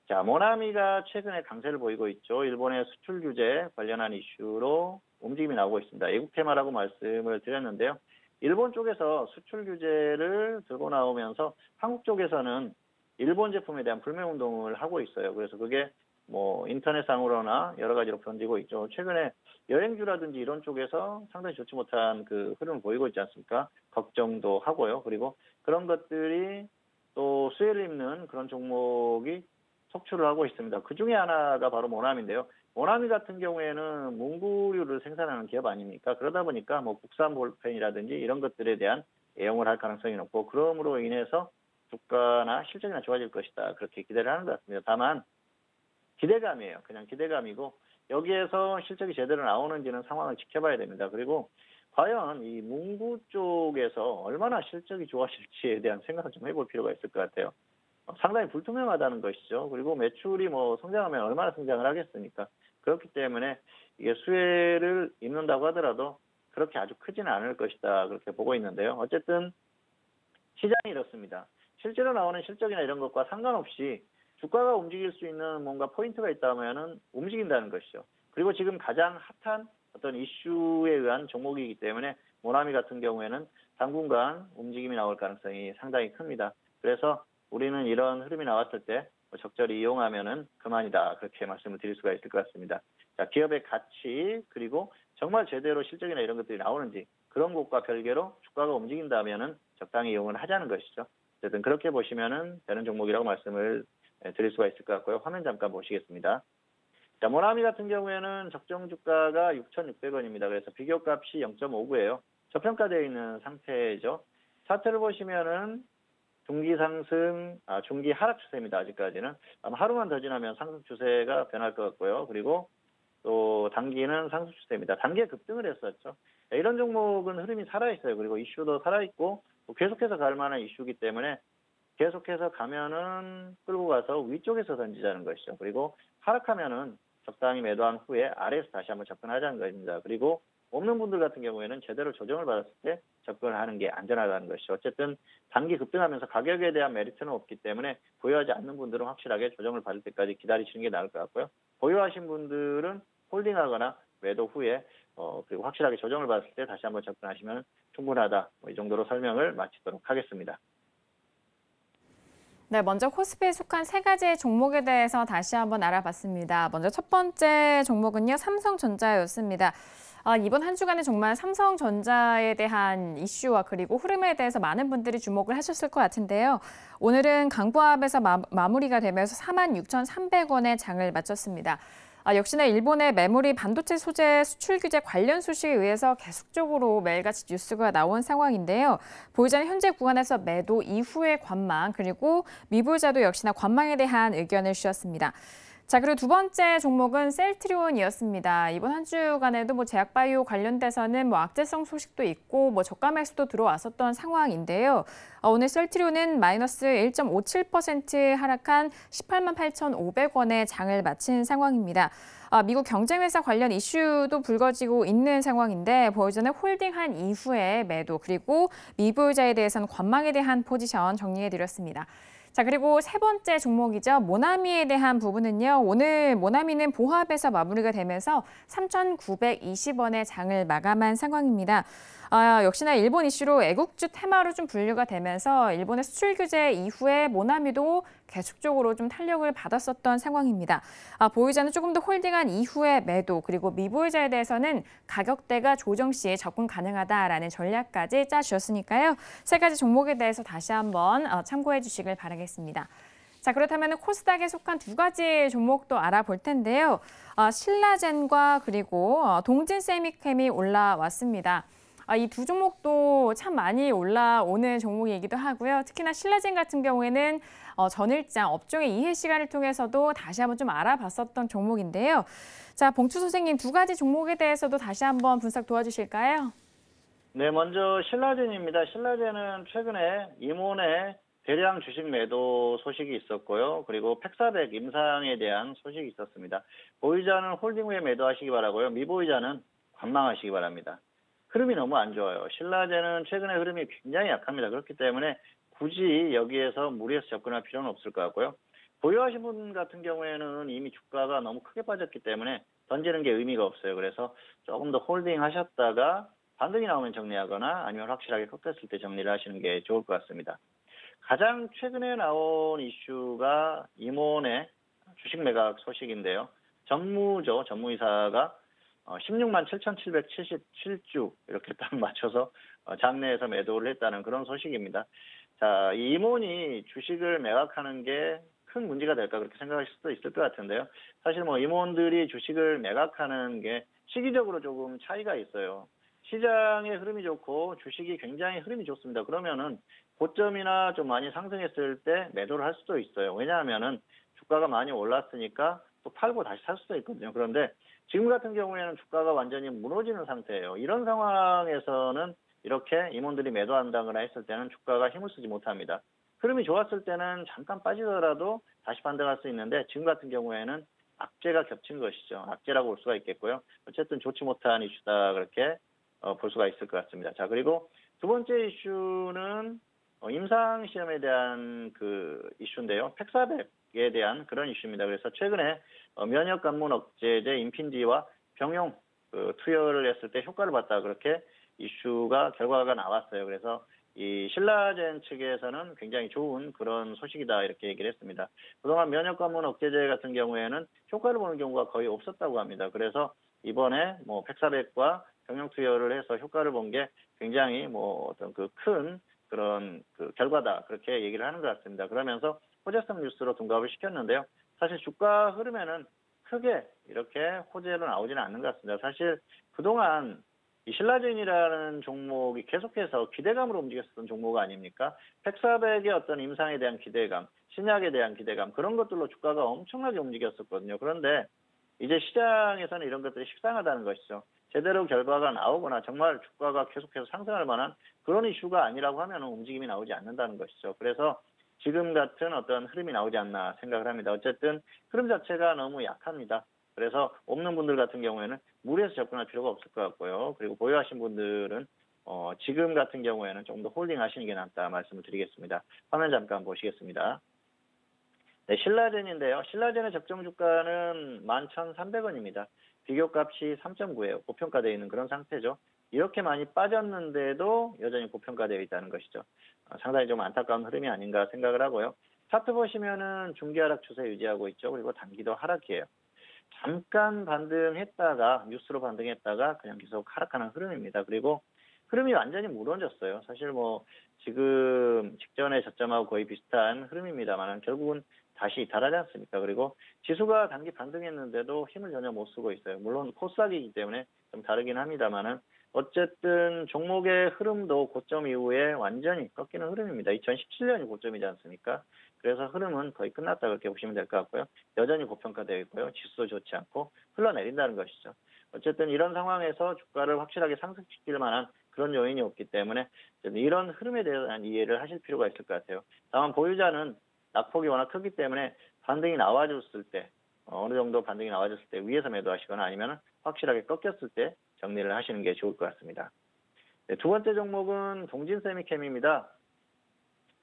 자, 모나미가 최근에 강세를 보이고 있죠. 일본의 수출 규제 관련한 이슈로 움직임이 나오고 있습니다. 애국 테마라고 말씀을 드렸는데요. 일본 쪽에서 수출 규제를 들고 나오면서 한국 쪽에서는 일본 제품에 대한 불매 운동을 하고 있어요. 그래서 그게 뭐 인터넷상으로나 여러 가지로 번지고 있죠. 최근에 여행주라든지 이런 쪽에서 상당히 좋지 못한 그 흐름을 보이고 있지 않습니까? 걱정도 하고요. 그리고 그런 것들이 또 수혜를 입는 그런 종목이 속출을 하고 있습니다. 그 중에 하나가 바로 모나미인데요. 모나미 같은 경우에는 문구류를 생산하는 기업 아닙니까? 그러다 보니까 뭐 국산 볼펜이라든지 이런 것들에 대한 애용을 할 가능성이 높고 그럼으로 인해서 주가나 실적이나 좋아질 것이다. 그렇게 기대를 하는 것 같습니다. 다만 기대감이에요. 그냥 기대감이고 여기에서 실적이 제대로 나오는지는 상황을 지켜봐야 됩니다. 그리고 과연 이 문구 쪽에서 얼마나 실적이 좋아질지에 대한 생각을 좀 해볼 필요가 있을 것 같아요. 상당히 불투명하다는 것이죠. 그리고 매출이 뭐 성장하면 얼마나 성장을 하겠습니까? 그렇기 때문에 이게 수혜를 입는다고 하더라도 그렇게 아주 크지는 않을 것이다. 그렇게 보고 있는데요. 어쨌든 시장이 이렇습니다. 실제로 나오는 실적이나 이런 것과 상관없이 주가가 움직일 수 있는 뭔가 포인트가 있다면은 움직인다는 것이죠. 그리고 지금 가장 핫한 어떤 이슈에 의한 종목이기 때문에 모나미 같은 경우에는 당분간 움직임이 나올 가능성이 상당히 큽니다. 그래서 우리는 이런 흐름이 나왔을 때 적절히 이용하면은 그만이다. 그렇게 말씀을 드릴 수가 있을 것 같습니다. 자, 기업의 가치 그리고 정말 제대로 실적이나 이런 것들이 나오는지 그런 것과 별개로 주가가 움직인다면은 적당히 이용을 하자는 것이죠. 어쨌든 그렇게 보시면은 되는 종목이라고 말씀을 드릴 수가 있을 것 같고요. 화면 잠깐 보시겠습니다. 자, 모나미 같은 경우에는 적정 주가가 6,600원입니다. 그래서 비교값이 0.59예요. 저평가되어 있는 상태죠. 차트를 보시면은 중기 상승, 중기 하락 추세입니다. 아직까지는. 아마 하루만 더 지나면 상승 추세가 변할 것 같고요. 그리고 또 단기는 상승 추세입니다. 단기에 급등을 했었죠. 이런 종목은 흐름이 살아있어요. 그리고 이슈도 살아있고 계속해서 갈 만한 이슈이기 때문에 계속해서 가면은 끌고 가서 위쪽에서 던지자는 것이죠. 그리고 하락하면은 적당히 매도한 후에 아래에서 다시 한번 접근하자는 것입니다. 그리고 없는 분들 같은 경우에는 제대로 조정을 받았을 때 접근을 하는 게 안전하다는 것이죠. 어쨌든 단기 급등하면서 가격에 대한 메리트는 없기 때문에 보유하지 않는 분들은 확실하게 조정을 받을 때까지 기다리시는 게 나을 것 같고요. 보유하신 분들은 홀딩하거나 매도 후에 그리고 확실하게 조정을 받았을 때 다시 한번 접근하시면 충분하다. 이 정도로 설명을 마치도록 하겠습니다. 네, 먼저 코스피에 속한 세 가지의 종목에 대해서 다시 한번 알아봤습니다. 먼저 첫 번째 종목은요, 삼성전자였습니다. 이번 한 주간에 정말 삼성전자에 대한 이슈와 그리고 흐름에 대해서 많은 분들이 주목을 하셨을 것 같은데요. 오늘은 강보합에서 마무리가 되면서 46,300원의 장을 마쳤습니다. 역시나 일본의 메모리 반도체 소재 수출 규제 관련 소식에 의해서 계속적으로 매일같이 뉴스가 나온 상황인데요. 보유자는 현재 구간에서 매도 이후의 관망, 그리고 미보유자도 역시나 관망에 대한 의견을 주셨습니다. 자, 그리고 두 번째 종목은 셀트리온이었습니다. 이번 한 주간에도 제약바이오 관련돼서는 악재성 소식도 있고 저가 매수도 들어왔었던 상황인데요. 오늘 셀트리온은 마이너스 1.57% 하락한 18만 8,500원의 장을 마친 상황입니다. 미국 경쟁회사 관련 이슈도 불거지고 있는 상황인데 보유자는 홀딩한 이후에 매도 그리고 미보유자에 대해서는 관망에 대한 포지션 정리해드렸습니다. 자, 그리고 세 번째 종목이죠. 모나미에 대한 부분은요. 오늘 모나미는 보합에서 마무리가 되면서 3,920원의 장을 마감한 상황입니다. 역시나 일본 이슈로 애국주 테마로 좀 분류가 되면서 일본의 수출 규제 이후에 모나미도 계속적으로 좀 탄력을 받았었던 상황입니다. 보유자는 조금 더 홀딩한 이후에 매도 그리고 미보유자에 대해서는 가격대가 조정 시 접근 가능하다라는 전략까지 짜주셨으니까요. 세 가지 종목에 대해서 다시 한번 참고해 주시길 바라겠습니다. 자, 그렇다면 코스닥에 속한 두 가지 종목도 알아볼 텐데요. 신라젠과 그리고 동진세미캠이 올라왔습니다. 이 두 종목도 참 많이 올라오는 종목이기도 하고요. 특히나 신라젠 같은 경우에는 전일장 업종의 이해 시간을 통해서도 다시 한번 좀 알아봤었던 종목인데요. 자, 봉추 선생님 두 가지 종목에 대해서도 다시 한번 분석 도와주실까요? 네, 먼저 신라젠입니다. 신라젠은 최근에 임원의 대량 주식 매도 소식이 있었고요. 그리고 팩사백 임상에 대한 소식이 있었습니다. 보유자는 홀딩 후에 매도하시기 바라고요. 미보유자는 관망하시기 바랍니다. 흐름이 너무 안 좋아요. 신라젠은 최근에 흐름이 굉장히 약합니다. 그렇기 때문에 굳이 여기에서 무리해서 접근할 필요는 없을 것 같고요. 보유하신 분 같은 경우에는 이미 주가가 너무 크게 빠졌기 때문에 던지는 게 의미가 없어요. 그래서 조금 더 홀딩 하셨다가 반등이 나오면 정리하거나 아니면 확실하게 꺾였을 때 정리를 하시는 게 좋을 것 같습니다. 가장 최근에 나온 이슈가 임원의 주식 매각 소식인데요. 전무이사가 16만 7,777주 이렇게 딱 맞춰서 장내에서 매도를 했다는 그런 소식입니다. 자, 이 임원이 주식을 매각하는 게 큰 문제가 될까 그렇게 생각하실 수도 있을 것 같은데요. 사실 임원들이 주식을 매각하는 게 시기적으로 조금 차이가 있어요. 시장의 흐름이 좋고 주식이 굉장히 흐름이 좋습니다. 그러면은 고점이나 좀 많이 상승했을 때 매도를 할 수도 있어요. 왜냐하면은 주가가 많이 올랐으니까 또 팔고 다시 살 수도 있거든요. 그런데 지금 같은 경우에는 주가가 완전히 무너지는 상태예요. 이런 상황에서는 이렇게 임원들이 매도한다거나 했을 때는 주가가 힘을 쓰지 못합니다. 흐름이 좋았을 때는 잠깐 빠지더라도 다시 반등할 수 있는데 지금 같은 경우에는 악재가 겹친 것이죠. 악재라고 볼 수가 있겠고요. 어쨌든 좋지 못한 이슈다 그렇게 볼 수가 있을 것 같습니다. 자, 그리고 두 번째 이슈는 임상 시험에 대한 그 이슈인데요. 팩사백에 대한 그런 이슈입니다. 그래서 최근에 면역 관문 억제제 임핀지와 병용 투여를 했을 때 효과를 봤다 그렇게 이슈가 결과가 나왔어요. 그래서 이 신라젠 측에서는 굉장히 좋은 그런 소식이다 이렇게 얘기를 했습니다. 그동안 면역 관문 억제제 같은 경우에는 효과를 보는 경우가 거의 없었다고 합니다. 그래서 이번에 뭐 팩사백과 병용 투여를 해서 효과를 본 게 굉장히 뭐 어떤 그 큰 그런 그 결과다 그렇게 얘기를 하는 것 같습니다. 그러면서 호재성 뉴스로 둔갑을 시켰는데요. 사실 주가 흐름에는 크게 이렇게 호재로 나오지는 않는 것 같습니다. 사실 그동안 이 신라젠이라는 종목이 계속해서 기대감으로 움직였었던 종목 아닙니까? 팩사백의 어떤 임상에 대한 기대감, 신약에 대한 기대감 그런 것들로 주가가 엄청나게 움직였었거든요. 그런데 이제 시장에서는 이런 것들이 식상하다는 것이죠. 제대로 결과가 나오거나 정말 주가가 계속해서 상승할 만한 그런 이슈가 아니라고 하면 움직임이 나오지 않는다는 것이죠. 그래서 지금 같은 어떤 흐름이 나오지 않나 생각을 합니다. 어쨌든 흐름 자체가 너무 약합니다. 그래서 없는 분들 같은 경우에는 무리해서 접근할 필요가 없을 것 같고요. 그리고 보유하신 분들은 지금 같은 경우에는 좀 더 홀딩 하시는 게 낫다 말씀을 드리겠습니다. 화면 잠깐 보시겠습니다. 네, 신라젠인데요. 신라젠의 적정 주가는 11,300원입니다. 비교값이 3.9예요. 고평가되어 있는 그런 상태죠. 이렇게 많이 빠졌는데도 여전히 고평가되어 있다는 것이죠. 상당히 좀 안타까운 흐름이 아닌가 생각을 하고요. 차트 보시면은 중기 하락 추세 유지하고 있죠. 그리고 단기도 하락이에요. 잠깐 반등했다가 뉴스로 반등했다가 그냥 계속 하락하는 흐름입니다. 그리고 흐름이 완전히 무너졌어요. 사실 뭐 지금 직전의 저점하고 거의 비슷한 흐름입니다만 결국은 다시 이탈하지 않습니까? 그리고 지수가 단기 반등했는데도 힘을 전혀 못 쓰고 있어요. 물론 코스닥이기 때문에 좀 다르긴 합니다만은 어쨌든 종목의 흐름도 고점 이후에 완전히 꺾이는 흐름입니다. 2017년이 고점이지 않습니까? 그래서 흐름은 거의 끝났다 그렇게 보시면 될 것 같고요. 여전히 고평가되어 있고요. 지수도 좋지 않고 흘러내린다는 것이죠. 어쨌든 이런 상황에서 주가를 확실하게 상승시킬 만한 그런 요인이 없기 때문에 이런 흐름에 대한 이해를 하실 필요가 있을 것 같아요. 다만 보유자는 낙폭이 워낙 크기 때문에 반등이 나와줬을 때 어느 정도 반등이 나와줬을 때 위에서 매도하시거나 아니면 확실하게 꺾였을 때 정리를 하시는 게 좋을 것 같습니다. 네, 두 번째 종목은 동진세미캠입니다.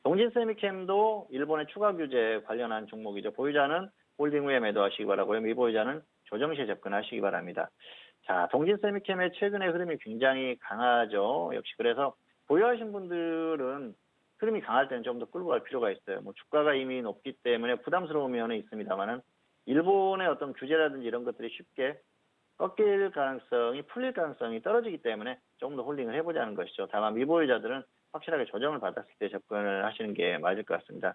동진세미캠도 일본의 추가 규제 관련한 종목이죠. 보유자는 홀딩 후에 매도하시기 바라고요. 미보유자는 조정 시에 접근하시기 바랍니다. 자, 동진세미캠의 최근의 흐름이 굉장히 강하죠. 역시 그래서 보유하신 분들은 흐름이 강할 때는 좀 더 끌고 갈 필요가 있어요. 뭐 주가가 이미 높기 때문에 부담스러운 면은 있습니다만은 일본의 어떤 규제라든지 이런 것들이 쉽게 꺾일 가능성이 풀릴 가능성이 떨어지기 때문에 조금 더 홀딩을 해보자는 것이죠. 다만 미보유자들은 확실하게 조정을 받았을 때 접근을 하시는 게 맞을 것 같습니다.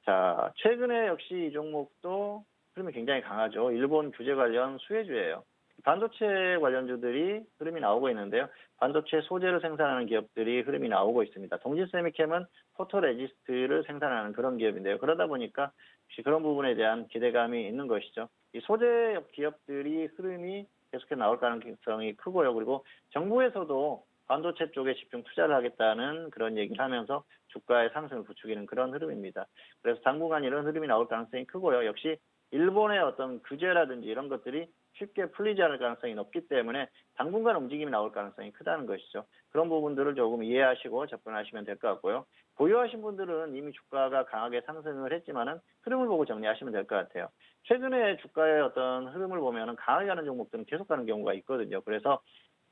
자, 최근에 역시 이 종목도 흐름이 굉장히 강하죠. 일본 규제 관련 수혜주예요. 반도체 관련주들이 흐름이 나오고 있는데요. 반도체 소재를 생산하는 기업들이 흐름이 나오고 있습니다. 동진세미캠은 포토레지스트를 생산하는 그런 기업인데요. 그러다 보니까 역시 그런 부분에 대한 기대감이 있는 것이죠. 이 소재 기업들이 흐름이 계속해서 나올 가능성이 크고요. 그리고 정부에서도 반도체 쪽에 집중 투자를 하겠다는 그런 얘기를 하면서 주가의 상승을 부추기는 그런 흐름입니다. 그래서 당분간 이런 흐름이 나올 가능성이 크고요. 역시 일본의 어떤 규제라든지 이런 것들이 쉽게 풀리지 않을 가능성이 높기 때문에 당분간 움직임이 나올 가능성이 크다는 것이죠. 그런 부분들을 조금 이해하시고 접근하시면 될 것 같고요. 보유하신 분들은 이미 주가가 강하게 상승을 했지만은 흐름을 보고 정리하시면 될 것 같아요. 최근에 주가의 어떤 흐름을 보면은 강하게 가는 종목들은 계속 가는 경우가 있거든요. 그래서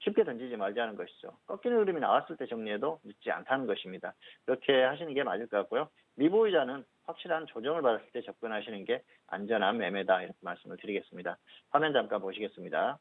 쉽게 던지지 말자는 것이죠. 꺾이는 흐름이 나왔을 때 정리해도 늦지 않다는 것입니다. 그렇게 하시는 게 맞을 것 같고요. 미보유자는 확실한 조정을 받았을 때 접근하시는 게 안전한 매매다 이렇게 말씀을 드리겠습니다. 화면 잠깐 보시겠습니다.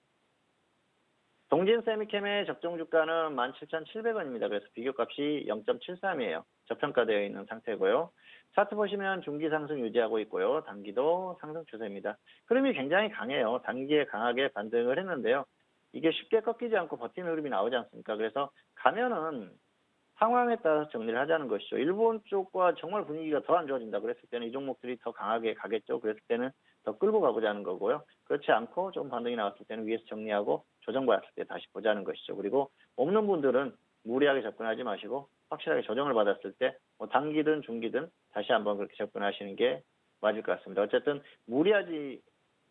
동진세미캠의 적정 주가는 17,700원입니다. 그래서 비교값이 0.73이에요. 저평가되어 있는 상태고요. 차트 보시면 중기 상승 유지하고 있고요. 단기도 상승 추세입니다. 흐름이 굉장히 강해요. 단기에 강하게 반등을 했는데요. 이게 쉽게 꺾이지 않고 버티는 흐름이 나오지 않습니까? 그래서 가면은 상황에 따라서 정리를 하자는 것이죠. 일본 쪽과 정말 분위기가 더 안 좋아진다 그랬을 때는 이 종목들이 더 강하게 가겠죠. 그랬을 때는 더 끌고 가보자는 거고요. 그렇지 않고 좀 반등이 나왔을 때는 위에서 정리하고 조정받았을 때 다시 보자는 것이죠. 그리고 없는 분들은 무리하게 접근하지 마시고 확실하게 조정을 받았을 때 뭐 단기든 중기든 다시 한번 그렇게 접근하시는 게 맞을 것 같습니다. 어쨌든 무리하지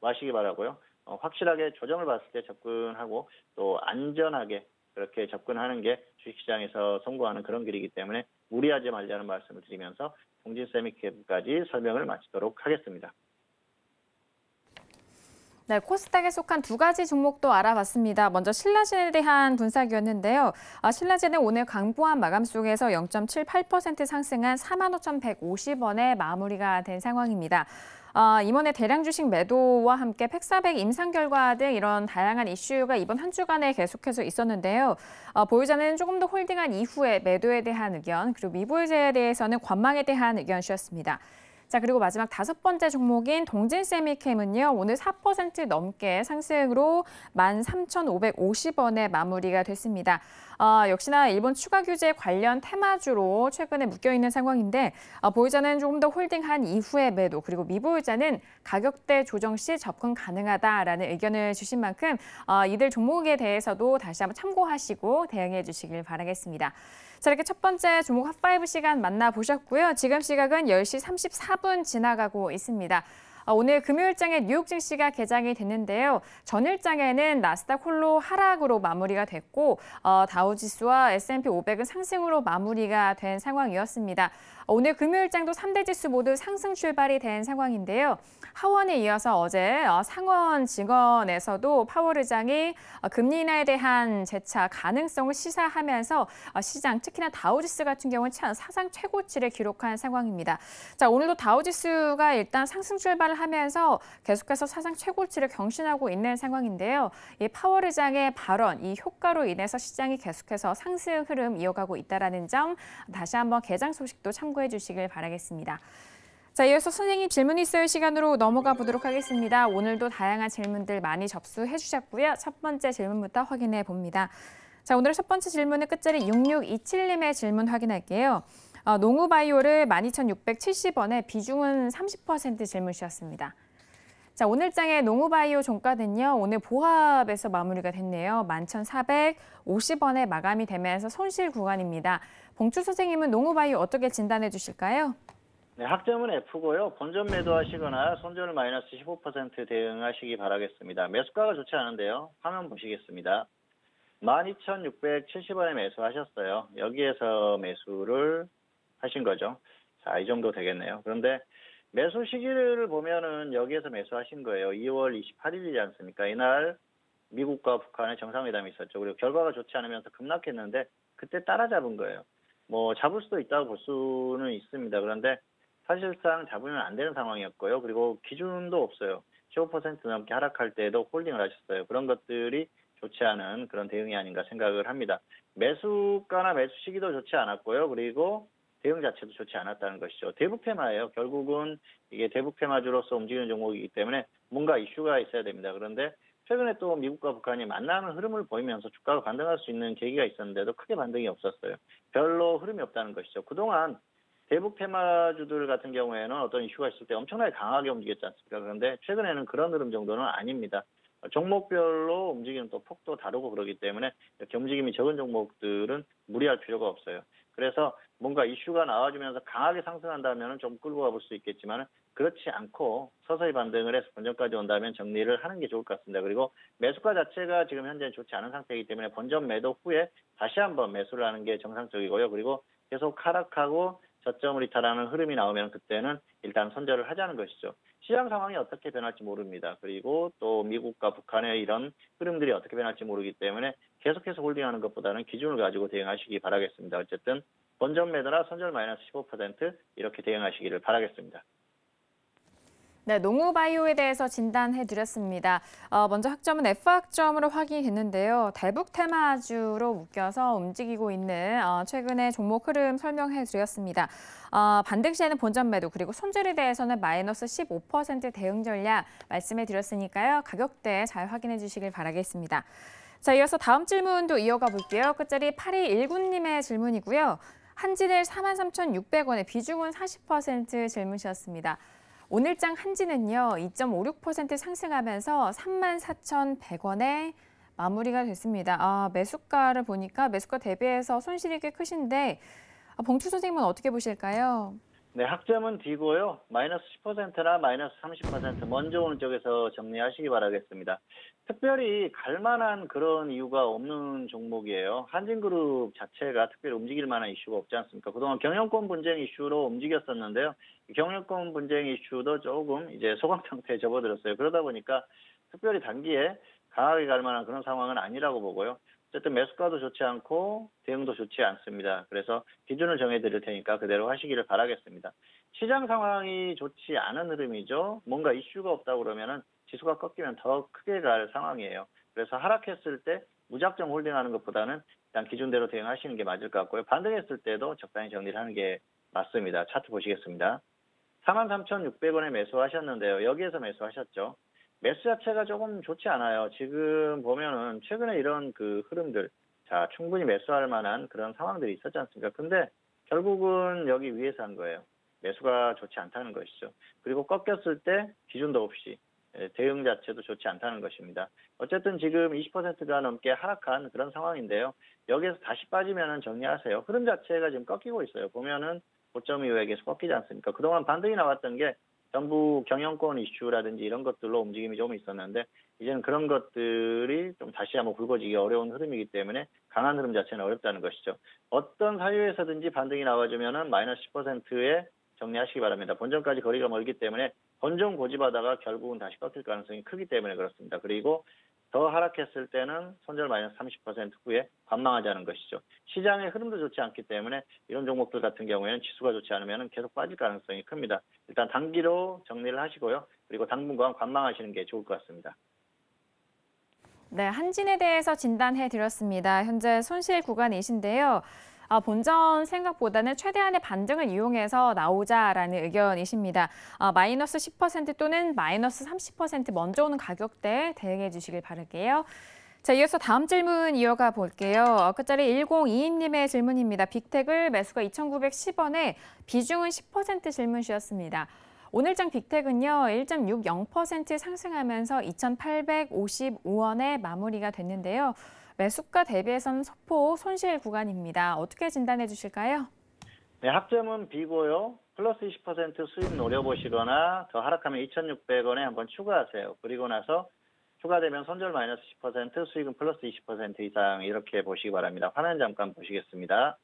마시기 바라고요. 확실하게 조정을 봤을 때 접근하고 또 안전하게 그렇게 접근하는 게 주식시장에서 성공하는 그런 길이기 때문에 무리하지 말자는 말씀을 드리면서 동진세미캡까지 설명을 마치도록 하겠습니다. 네, 코스닥에 속한 두 가지 종목도 알아봤습니다. 먼저 신라진에 대한 분석이었는데요. 신라진은 오늘 강보한 마감 속에서 0.78% 상승한 45,150원에 마무리가 된 상황입니다. 이번에 대량 주식 매도와 함께 팩사백 임상 결과 등 이런 다양한 이슈가 이번 한 주간에 계속해서 있었는데요. 보유자는 조금 더 홀딩한 이후에 매도에 대한 의견, 그리고 미보유자에 대해서는 관망에 대한 의견이었습니다. 자, 그리고 마지막 다섯 번째 종목인 동진세미캠은요, 오늘 4% 넘게 상승으로 13,550원에 마무리가 됐습니다. 역시나 일본 추가 규제 관련 테마주로 최근에 묶여있는 상황인데 보유자는 조금 더 홀딩한 이후에 매도, 그리고 미보유자는 가격대 조정 시 접근 가능하다라는 의견을 주신 만큼 이들 종목에 대해서도 다시 한번 참고하시고 대응해 주시길 바라겠습니다. 자, 이렇게 첫 번째 종목 핫5 시간 만나보셨고요. 지금 시각은 10시 34분 지나가고 있습니다. 오늘 금요일장에 뉴욕 증시가 개장이 됐는데요. 전일장에는 나스닥 홀로 하락으로 마무리가 됐고 다우지수와 S&P 500은 상승으로 마무리가 된 상황이었습니다. 오늘 금요일장도 3대 지수 모두 상승 출발이 된 상황인데요. 하원에 이어서 어제 상원 증언에서도 파월 의장이 금리 인하에 대한 재차 가능성을 시사하면서 시장, 특히나 다우지수 같은 경우는 사상 최고치를 기록한 상황입니다. 자, 오늘도 다우지수가 일단 상승 출발을 하면서 계속해서 사상 최고치를 경신하고 있는 상황인데요. 이 파월 의장의 발언, 이 효과로 인해서 시장이 계속해서 상승 흐름 이어가고 있다는 점 다시 한번 개장 소식도 참고해 주시길 바라겠습니다. 자, 이어서 선생님 질문 있어요 시간으로 넘어가 보도록 하겠습니다. 오늘도 다양한 질문들 많이 접수해 주셨고요. 첫 번째 질문부터 확인해 봅니다. 자, 오늘의 첫 번째 질문은 끝자리 6627님의 질문 확인할게요. 농우바이오를 12,670원에 비중은 30% 질문 주셨습니다. 자, 오늘장의 농우바이오 종가는요, 오늘 보합에서 마무리가 됐네요. 11,450원에 마감이 되면서 손실 구간입니다. 봉추 선생님은 농우바이오 어떻게 진단해 주실까요? 네, 학점은 F고요. 본전 매도하시거나 손절을 마이너스 15% 대응하시기 바라겠습니다. 매수가가 좋지 않은데요. 화면 보시겠습니다. 12,670원에 매수하셨어요. 여기에서 매수를 하신 거죠. 자, 이 정도 되겠네요. 그런데 매수 시기를 보면은 여기에서 매수하신 거예요. 2월 28일이지 않습니까? 이날 미국과 북한의 정상회담이 있었죠. 그리고 결과가 좋지 않으면서 급락했는데 그때 따라잡은 거예요. 뭐 잡을 수도 있다고 볼 수는 있습니다. 그런데 사실상 잡으면 안 되는 상황이었고요. 그리고 기준도 없어요. 15% 넘게 하락할 때에도 홀딩을 하셨어요. 그런 것들이 좋지 않은 그런 대응이 아닌가 생각을 합니다. 매수가나 매수 시기도 좋지 않았고요. 그리고 대응 자체도 좋지 않았다는 것이죠. 대북 테마예요. 결국은 이게 대북 테마주로서 움직이는 종목이기 때문에 뭔가 이슈가 있어야 됩니다. 그런데 최근에 또 미국과 북한이 만나는 흐름을 보이면서 주가가 반등할 수 있는 계기가 있었는데도 크게 반등이 없었어요. 별로 흐름이 없다는 것이죠. 그동안 대북 테마주들 같은 경우에는 어떤 이슈가 있을 때 엄청나게 강하게 움직였지 않습니까? 그런데 최근에는 그런 흐름 정도는 아닙니다. 종목별로 움직이는 또 폭도 다르고 그러기 때문에 이렇게 움직임이 적은 종목들은 무리할 필요가 없어요. 그래서 뭔가 이슈가 나와주면서 강하게 상승한다면 좀 끌고 가볼 수 있겠지만 그렇지 않고 서서히 반등을 해서 본전까지 온다면 정리를 하는 게 좋을 것 같습니다. 그리고 매수가 자체가 지금 현재 좋지 않은 상태이기 때문에 본전 매도 후에 다시 한번 매수를 하는 게 정상적이고요. 그리고 계속 하락하고 저점을 이탈하는 흐름이 나오면 그때는 일단 손절을 하자는 것이죠. 시장 상황이 어떻게 변할지 모릅니다. 그리고 또 미국과 북한의 이런 흐름들이 어떻게 변할지 모르기 때문에 계속해서 홀딩하는 것보다는 기준을 가지고 대응하시기 바라겠습니다. 어쨌든 본전 매도나 손절 마이너스 15% 이렇게 대응하시기를 바라겠습니다. 네, 농우바이오에 대해서 진단해드렸습니다. 먼저 학점은 F학점으로 확인이 됐는데요. 대북 테마주로 묶여서 움직이고 있는 최근의 종목 흐름 설명해드렸습니다. 반등 시에는 본전 매도 그리고 손절에 대해서는 마이너스 15% 대응 전략 말씀해드렸으니까요. 가격대 잘 확인해 주시길 바라겠습니다. 자, 이어서 다음 질문도 이어가 볼게요. 끝자리 8219님의 질문이고요. 한진을 43,600원에 비중은 40% 질문이셨습니다. 오늘장 한지는요, 2.56% 상승하면서 34,100원에 마무리가 됐습니다. 매수가를 보니까 매수가 대비해서 손실이 꽤 크신데 봉추 선생님은 어떻게 보실까요? 네, 학점은 D고요. 마이너스 10%나 마이너스 30% 먼저 오는 쪽에서 정리하시기 바라겠습니다. 특별히 갈만한 그런 이유가 없는 종목이에요. 한진그룹 자체가 특별히 움직일 만한 이슈가 없지 않습니까? 그동안 경영권 분쟁 이슈로 움직였었는데요. 경영권 분쟁 이슈도 조금 이제 소강 상태에 접어들었어요. 그러다 보니까 특별히 단기에 강하게 갈 만한 그런 상황은 아니라고 보고요. 어쨌든 매수가도 좋지 않고 대응도 좋지 않습니다. 그래서 기준을 정해드릴 테니까 그대로 하시기를 바라겠습니다. 시장 상황이 좋지 않은 흐름이죠. 뭔가 이슈가 없다 그러면은 지수가 꺾이면 더 크게 갈 상황이에요. 그래서 하락했을 때 무작정 홀딩하는 것보다는 일단 기준대로 대응하시는 게 맞을 것 같고요. 반등했을 때도 적당히 정리를 하는 게 맞습니다. 차트 보시겠습니다. 43,600원에 매수하셨는데요. 여기에서 매수하셨죠. 매수 자체가 조금 좋지 않아요. 지금 보면은 최근에 이런 그 흐름들, 자, 충분히 매수할 만한 그런 상황들이 있었지 않습니까? 근데 결국은 여기 위에서 한 거예요. 매수가 좋지 않다는 것이죠. 그리고 꺾였을 때 기준도 없이 대응 자체도 좋지 않다는 것입니다. 어쨌든 지금 20%가 넘게 하락한 그런 상황인데요. 여기에서 다시 빠지면은 정리하세요. 흐름 자체가 지금 꺾이고 있어요. 보면은 고점 이후에 계속 꺾이지 않습니까? 그동안 반등이 나왔던 게 전부 경영권 이슈라든지 이런 것들로 움직임이 좀 있었는데 이제는 그런 것들이 좀 다시 한번 굵어지기 어려운 흐름이기 때문에 강한 흐름 자체는 어렵다는 것이죠. 어떤 사유에서든지 반등이 나와주면은 마이너스 10%에 정리하시기 바랍니다. 본전까지 거리가 멀기 때문에 본전 고집하다가 결국은 다시 꺾일 가능성이 크기 때문에 그렇습니다. 그리고 더 하락했을 때는 손절 마이너스 30% 후에 관망하자는 것이죠. 시장의 흐름도 좋지 않기 때문에 이런 종목들 같은 경우에는 지수가 좋지 않으면 계속 빠질 가능성이 큽니다. 일단 단기로 정리를 하시고요. 그리고 당분간 관망하시는 게 좋을 것 같습니다. 네, 한진에 대해서 진단해 드렸습니다. 현재 손실 구간이신데요. 본전 생각보다는 최대한의 반등을 이용해서 나오자라는 의견이십니다. 마이너스 10% 또는 마이너스 30% 먼저 오는 가격대에 대응해 주시길 바랄게요. 자, 이어서 다음 질문 이어가 볼게요. 끝자리 1022님의 질문입니다. 빅텍을 매수가 2,910원에 비중은 10% 질문 주셨습니다. 오늘장 빅텍은요, 1.60% 상승하면서 2,855원에 마무리가 됐는데요. 매수가 대비해서는 소폭 손실 구간입니다. 어떻게 진단해 주실까요? 네, 학점은 B고요. 플러스 20% 수익 노려보시거나 더 하락하면 2,600원에 한번 추가하세요. 그리고 나서 추가되면 손절 마이너스 10%, 수익은 플러스 20% 이상 이렇게 보시기 바랍니다. 화면 잠깐 보시겠습니다.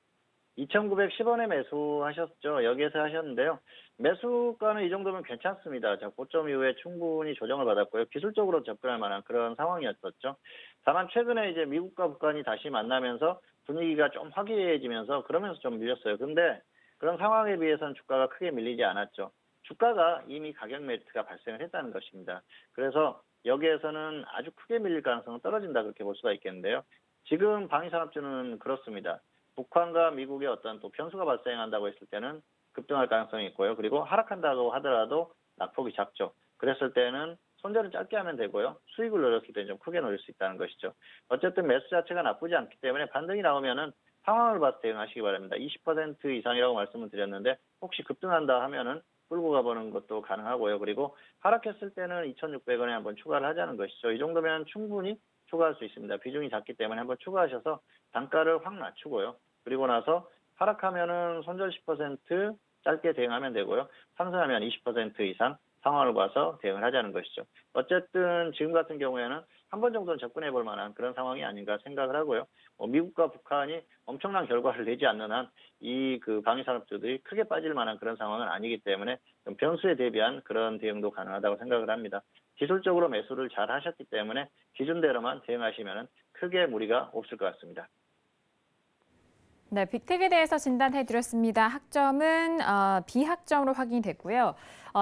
2,910원에 매수하셨죠. 여기에서 하셨는데요. 매수가는 이 정도면 괜찮습니다. 자, 고점 이후에 충분히 조정을 받았고요. 기술적으로 접근할 만한 그런 상황이었었죠. 다만 최근에 이제 미국과 북한이 다시 만나면서 분위기가 좀 화기애애해지면서 그러면서 좀 밀렸어요. 근데 그런 상황에 비해서는 주가가 크게 밀리지 않았죠. 주가가 이미 가격 멜트가 발생을 했다는 것입니다. 그래서 여기에서는 아주 크게 밀릴 가능성은 떨어진다 그렇게 볼 수가 있겠는데요. 지금 방위산업주는 그렇습니다. 북한과 미국의 어떤 또 변수가 발생한다고 했을 때는 급등할 가능성이 있고요. 그리고 하락한다고 하더라도 낙폭이 작죠. 그랬을 때는 손절은 짧게 하면 되고요. 수익을 노렸을 때는 좀 크게 노릴 수 있다는 것이죠. 어쨌든 매수 자체가 나쁘지 않기 때문에 반등이 나오면은 상황을 봐서 대응하시기 바랍니다. 20% 이상이라고 말씀을 드렸는데 혹시 급등한다 하면은 끌고 가보는 것도 가능하고요. 그리고 하락했을 때는 2,600원에 한번 추가를 하자는 것이죠. 이 정도면 충분히 추가할 수 있습니다. 비중이 작기 때문에 한번 추가하셔서 단가를 확 낮추고요. 그리고 나서 하락하면은 손절 10% 짧게 대응하면 되고요. 상승하면 20% 이상 상황을 봐서 대응을 하자는 것이죠. 어쨌든 지금 같은 경우에는 한 번 정도는 접근해 볼 만한 그런 상황이 아닌가 생각을 하고요. 미국과 북한이 엄청난 결과를 내지 않는 한 이 그 방위산업주들이 크게 빠질 만한 그런 상황은 아니기 때문에 좀 변수에 대비한 그런 대응도 가능하다고 생각을 합니다. 기술적으로 매수를 잘 하셨기 때문에 기준대로만 대응하시면 크게 무리가 없을 것 같습니다. 네, 빅텍에 대해서 진단해 드렸습니다. 학점은 B학점으로 확인이 됐고요.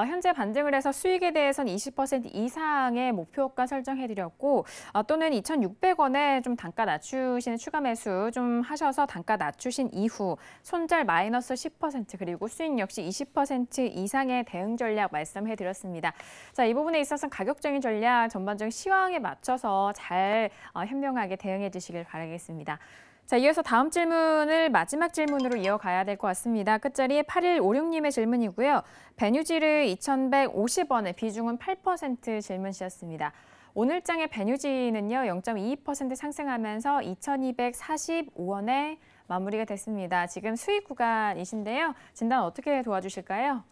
현재 반등을 해서 수익에 대해서는 20% 이상의 목표가 설정해 드렸고 또는 2,600원에 좀 단가 낮추시는 추가 매수 좀 하셔서 단가 낮추신 이후 손절 마이너스 10% 그리고 수익 역시 20% 이상의 대응 전략 말씀해 드렸습니다. 자, 이 부분에 있어서 가격적인 전략 전반적인 시황에 맞춰서 잘 현명하게 대응해 주시길 바라겠습니다. 자, 이어서 다음 질문을 마지막 질문으로 이어가야 될 것 같습니다. 끝자리 8156님의 질문이고요. 베뉴질은 2,150원에 비중은 8% 질문시였습니다. 오늘 장의 베뉴지는요 0.22% 상승하면서 2,245원에 마무리가 됐습니다. 지금 수익 구간이신데요. 진단 어떻게 도와주실까요?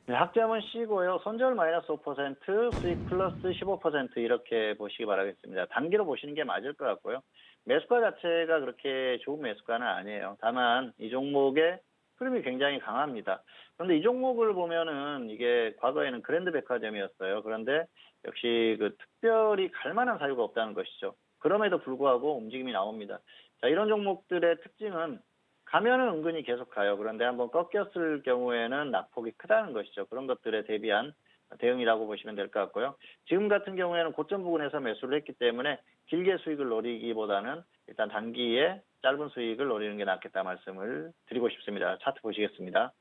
네, 학점은 C고요. 손절 마이너스 5%, 수익 플러스 15% 이렇게 보시기 바라겠습니다. 단기로 보시는 게 맞을 것 같고요. 매수가 자체가 그렇게 좋은 매수가는 아니에요. 다만 이 종목의 흐름이 굉장히 강합니다. 그런데 이 종목을 보면은 이게 과거에는 그랜드 백화점이었어요. 그런데 역시 그 특별히 갈 만한 사유가 없다는 것이죠. 그럼에도 불구하고 움직임이 나옵니다. 자, 이런 종목들의 특징은 가면은 은근히 계속 가요. 그런데 한번 꺾였을 경우에는 낙폭이 크다는 것이죠. 그런 것들에 대비한 대응이라고 보시면 될 것 같고요. 지금 같은 경우에는 고점 부근에서 매수를 했기 때문에 길게 수익을 노리기보다는 일단 단기에 짧은 수익을 노리는 게 낫겠다 말씀을 드리고 싶습니다. 차트 보시겠습니다.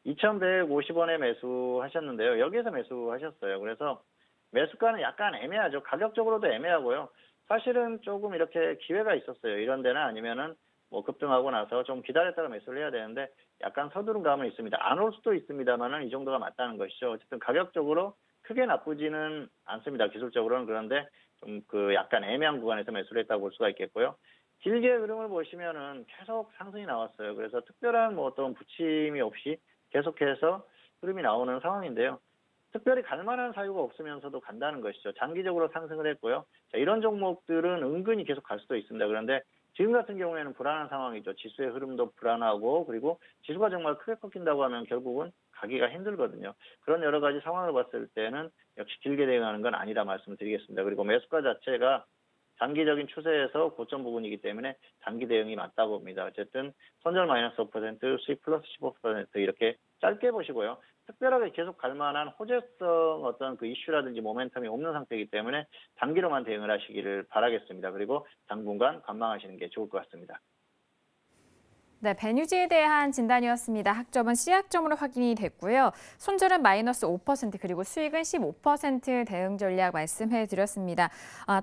2,150원에 매수하셨는데요. 여기에서 매수하셨어요. 그래서 매수가는 약간 애매하죠. 가격적으로도 애매하고요. 사실은 조금 이렇게 기회가 있었어요. 이런 데나 아니면은 뭐 급등하고 나서 좀 기다렸다가 매수를 해야 되는데 약간 서두른 감은 있습니다. 안 올 수도 있습니다만은 이 정도가 맞다는 것이죠. 어쨌든 가격적으로 크게 나쁘지는 않습니다. 기술적으로는. 그런데 좀 그 약간 애매한 구간에서 매수를 했다고 볼 수가 있겠고요. 길게 흐름을 보시면은 계속 상승이 나왔어요. 그래서 특별한 뭐 어떤 부침이 없이 계속해서 흐름이 나오는 상황인데요. 특별히 갈 만한 사유가 없으면서도 간다는 것이죠. 장기적으로 상승을 했고요. 자, 이런 종목들은 은근히 계속 갈 수도 있습니다. 그런데 지금 같은 경우에는 불안한 상황이죠. 지수의 흐름도 불안하고 그리고 지수가 정말 크게 꺾인다고 하면 결국은 가기가 힘들거든요. 그런 여러 가지 상황을 봤을 때는 역시 길게 대응하는 건 아니다 말씀을 드리겠습니다. 그리고 매수가 자체가 장기적인 추세에서 고점 부분이기 때문에 단기 대응이 맞다고 봅니다. 어쨌든 손절 마이너스 5%, 수익 플러스 15% 이렇게 짧게 보시고요. 특별하게 계속 갈 만한 호재성 어떤 그 이슈라든지 모멘텀이 없는 상태이기 때문에 단기로만 대응을 하시기를 바라겠습니다. 그리고 당분간 관망하시는 게 좋을 것 같습니다. 네, 베뉴지에 대한 진단이었습니다. 학점은 C학점으로 확인이 됐고요. 손절은 마이너스 5% 그리고 수익은 15% 대응 전략 말씀해 드렸습니다.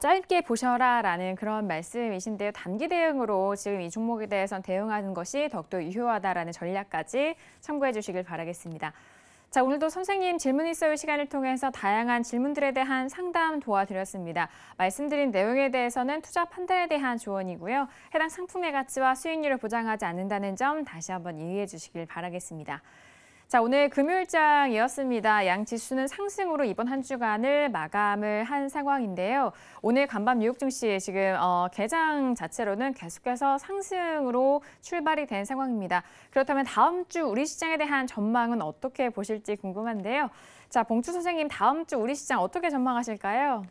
짧게 보셔라라는 그런 말씀이신데요. 단기 대응으로 지금 이 종목에 대해선 대응하는 것이 더욱더 유효하다라는 전략까지 참고해 주시길 바라겠습니다. 자, 오늘도 선생님 질문 있어요 시간을 통해서 다양한 질문들에 대한 상담 도와드렸습니다. 말씀드린 내용에 대해서는 투자 판단에 대한 조언이고요. 해당 상품의 가치와 수익률을 보장하지 않는다는 점 다시 한번 이해해 주시길 바라겠습니다. 자, 오늘 금요일장이었습니다. 양 지수는 상승으로 이번 한 주간을 마감을 한 상황인데요. 오늘 간밤 뉴욕 증시 지금 개장 자체로는 계속해서 상승으로 출발이 된 상황입니다. 그렇다면 다음 주 우리 시장에 대한 전망은 어떻게 보실지 궁금한데요. 자, 봉추 선생님 다음 주 우리 시장 어떻게 전망하실까요?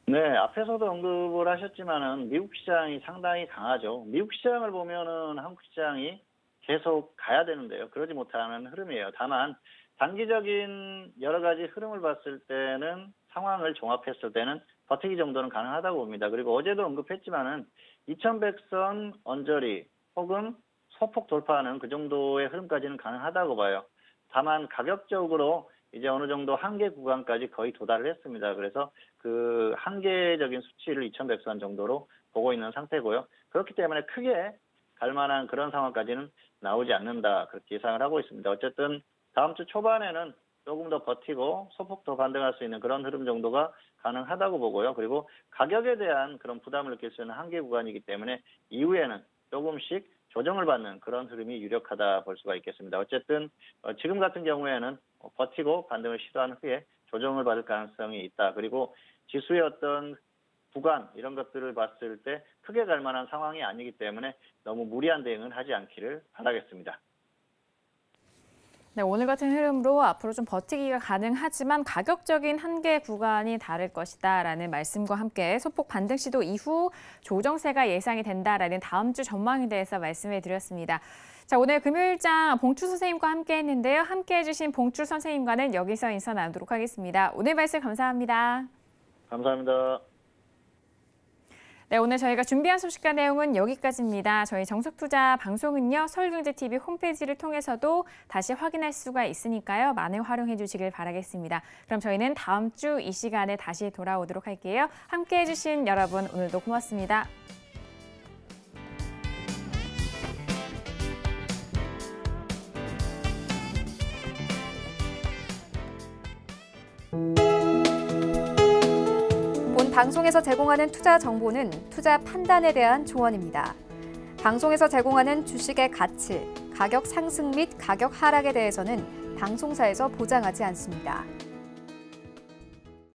네, 앞에서도 언급을 하셨지만은 미국 시장이 상당히 강하죠. 미국 시장을 보면은 한국 시장이 계속 가야 되는데요. 그러지 못하는 흐름이에요. 다만 단기적인 여러 가지 흐름을 봤을 때는 상황을 종합했을 때는 버티기 정도는 가능하다고 봅니다. 그리고 어제도 언급했지만은 2100선 언저리 혹은 소폭 돌파하는 그 정도의 흐름까지는 가능하다고 봐요. 다만 가격적으로 이제 어느 정도 한계 구간까지 거의 도달을 했습니다. 그래서 그 한계적인 수치를 2100선 정도로 보고 있는 상태고요. 그렇기 때문에 크게 갈 만한 그런 상황까지는 나오지 않는다 그렇게 예상을 하고 있습니다. 어쨌든 다음 주 초반에는 조금 더 버티고 소폭 더 반등할 수 있는 그런 흐름 정도가 가능하다고 보고요. 그리고 가격에 대한 그런 부담을 느낄 수 있는 한계 구간이기 때문에 이후에는 조금씩 조정을 받는 그런 흐름이 유력하다 볼 수가 있겠습니다. 어쨌든 지금 같은 경우에는 버티고 반등을 시도한 후에 조정을 받을 가능성이 있다. 그리고 지수의 어떤 구간 이런 것들을 봤을 때 크게 갈 만한 상황이 아니기 때문에 너무 무리한 대응은 하지 않기를 바라겠습니다. 네, 오늘 같은 흐름으로 앞으로 좀 버티기가 가능하지만 가격적인 한계 구간이 다를 것이다라는 말씀과 함께 소폭 반등 시도 이후 조정세가 예상이 된다라는 다음 주 전망에 대해서 말씀해 드렸습니다. 자, 오늘 금요일장 봉추 선생님과 함께 했는데요. 함께 해주신 봉추 선생님과는 여기서 인사 나누도록 하겠습니다. 오늘 말씀 감사합니다. 감사합니다. 네, 오늘 저희가 준비한 소식과 내용은 여기까지입니다. 저희 정석투자 방송은요, 서울경제TV 홈페이지를 통해서도 다시 확인할 수가 있으니까요. 많이 활용해 주시길 바라겠습니다. 그럼 저희는 다음 주 이 시간에 다시 돌아오도록 할게요. 함께해 주신 여러분 오늘도 고맙습니다. 이번 방송에서 제공하는 투자 정보는 투자 판단에 대한 조언입니다. 방송에서 제공하는 주식의 가치, 가격 상승 및 가격 하락에 대해서는 방송사에서 보장하지 않습니다.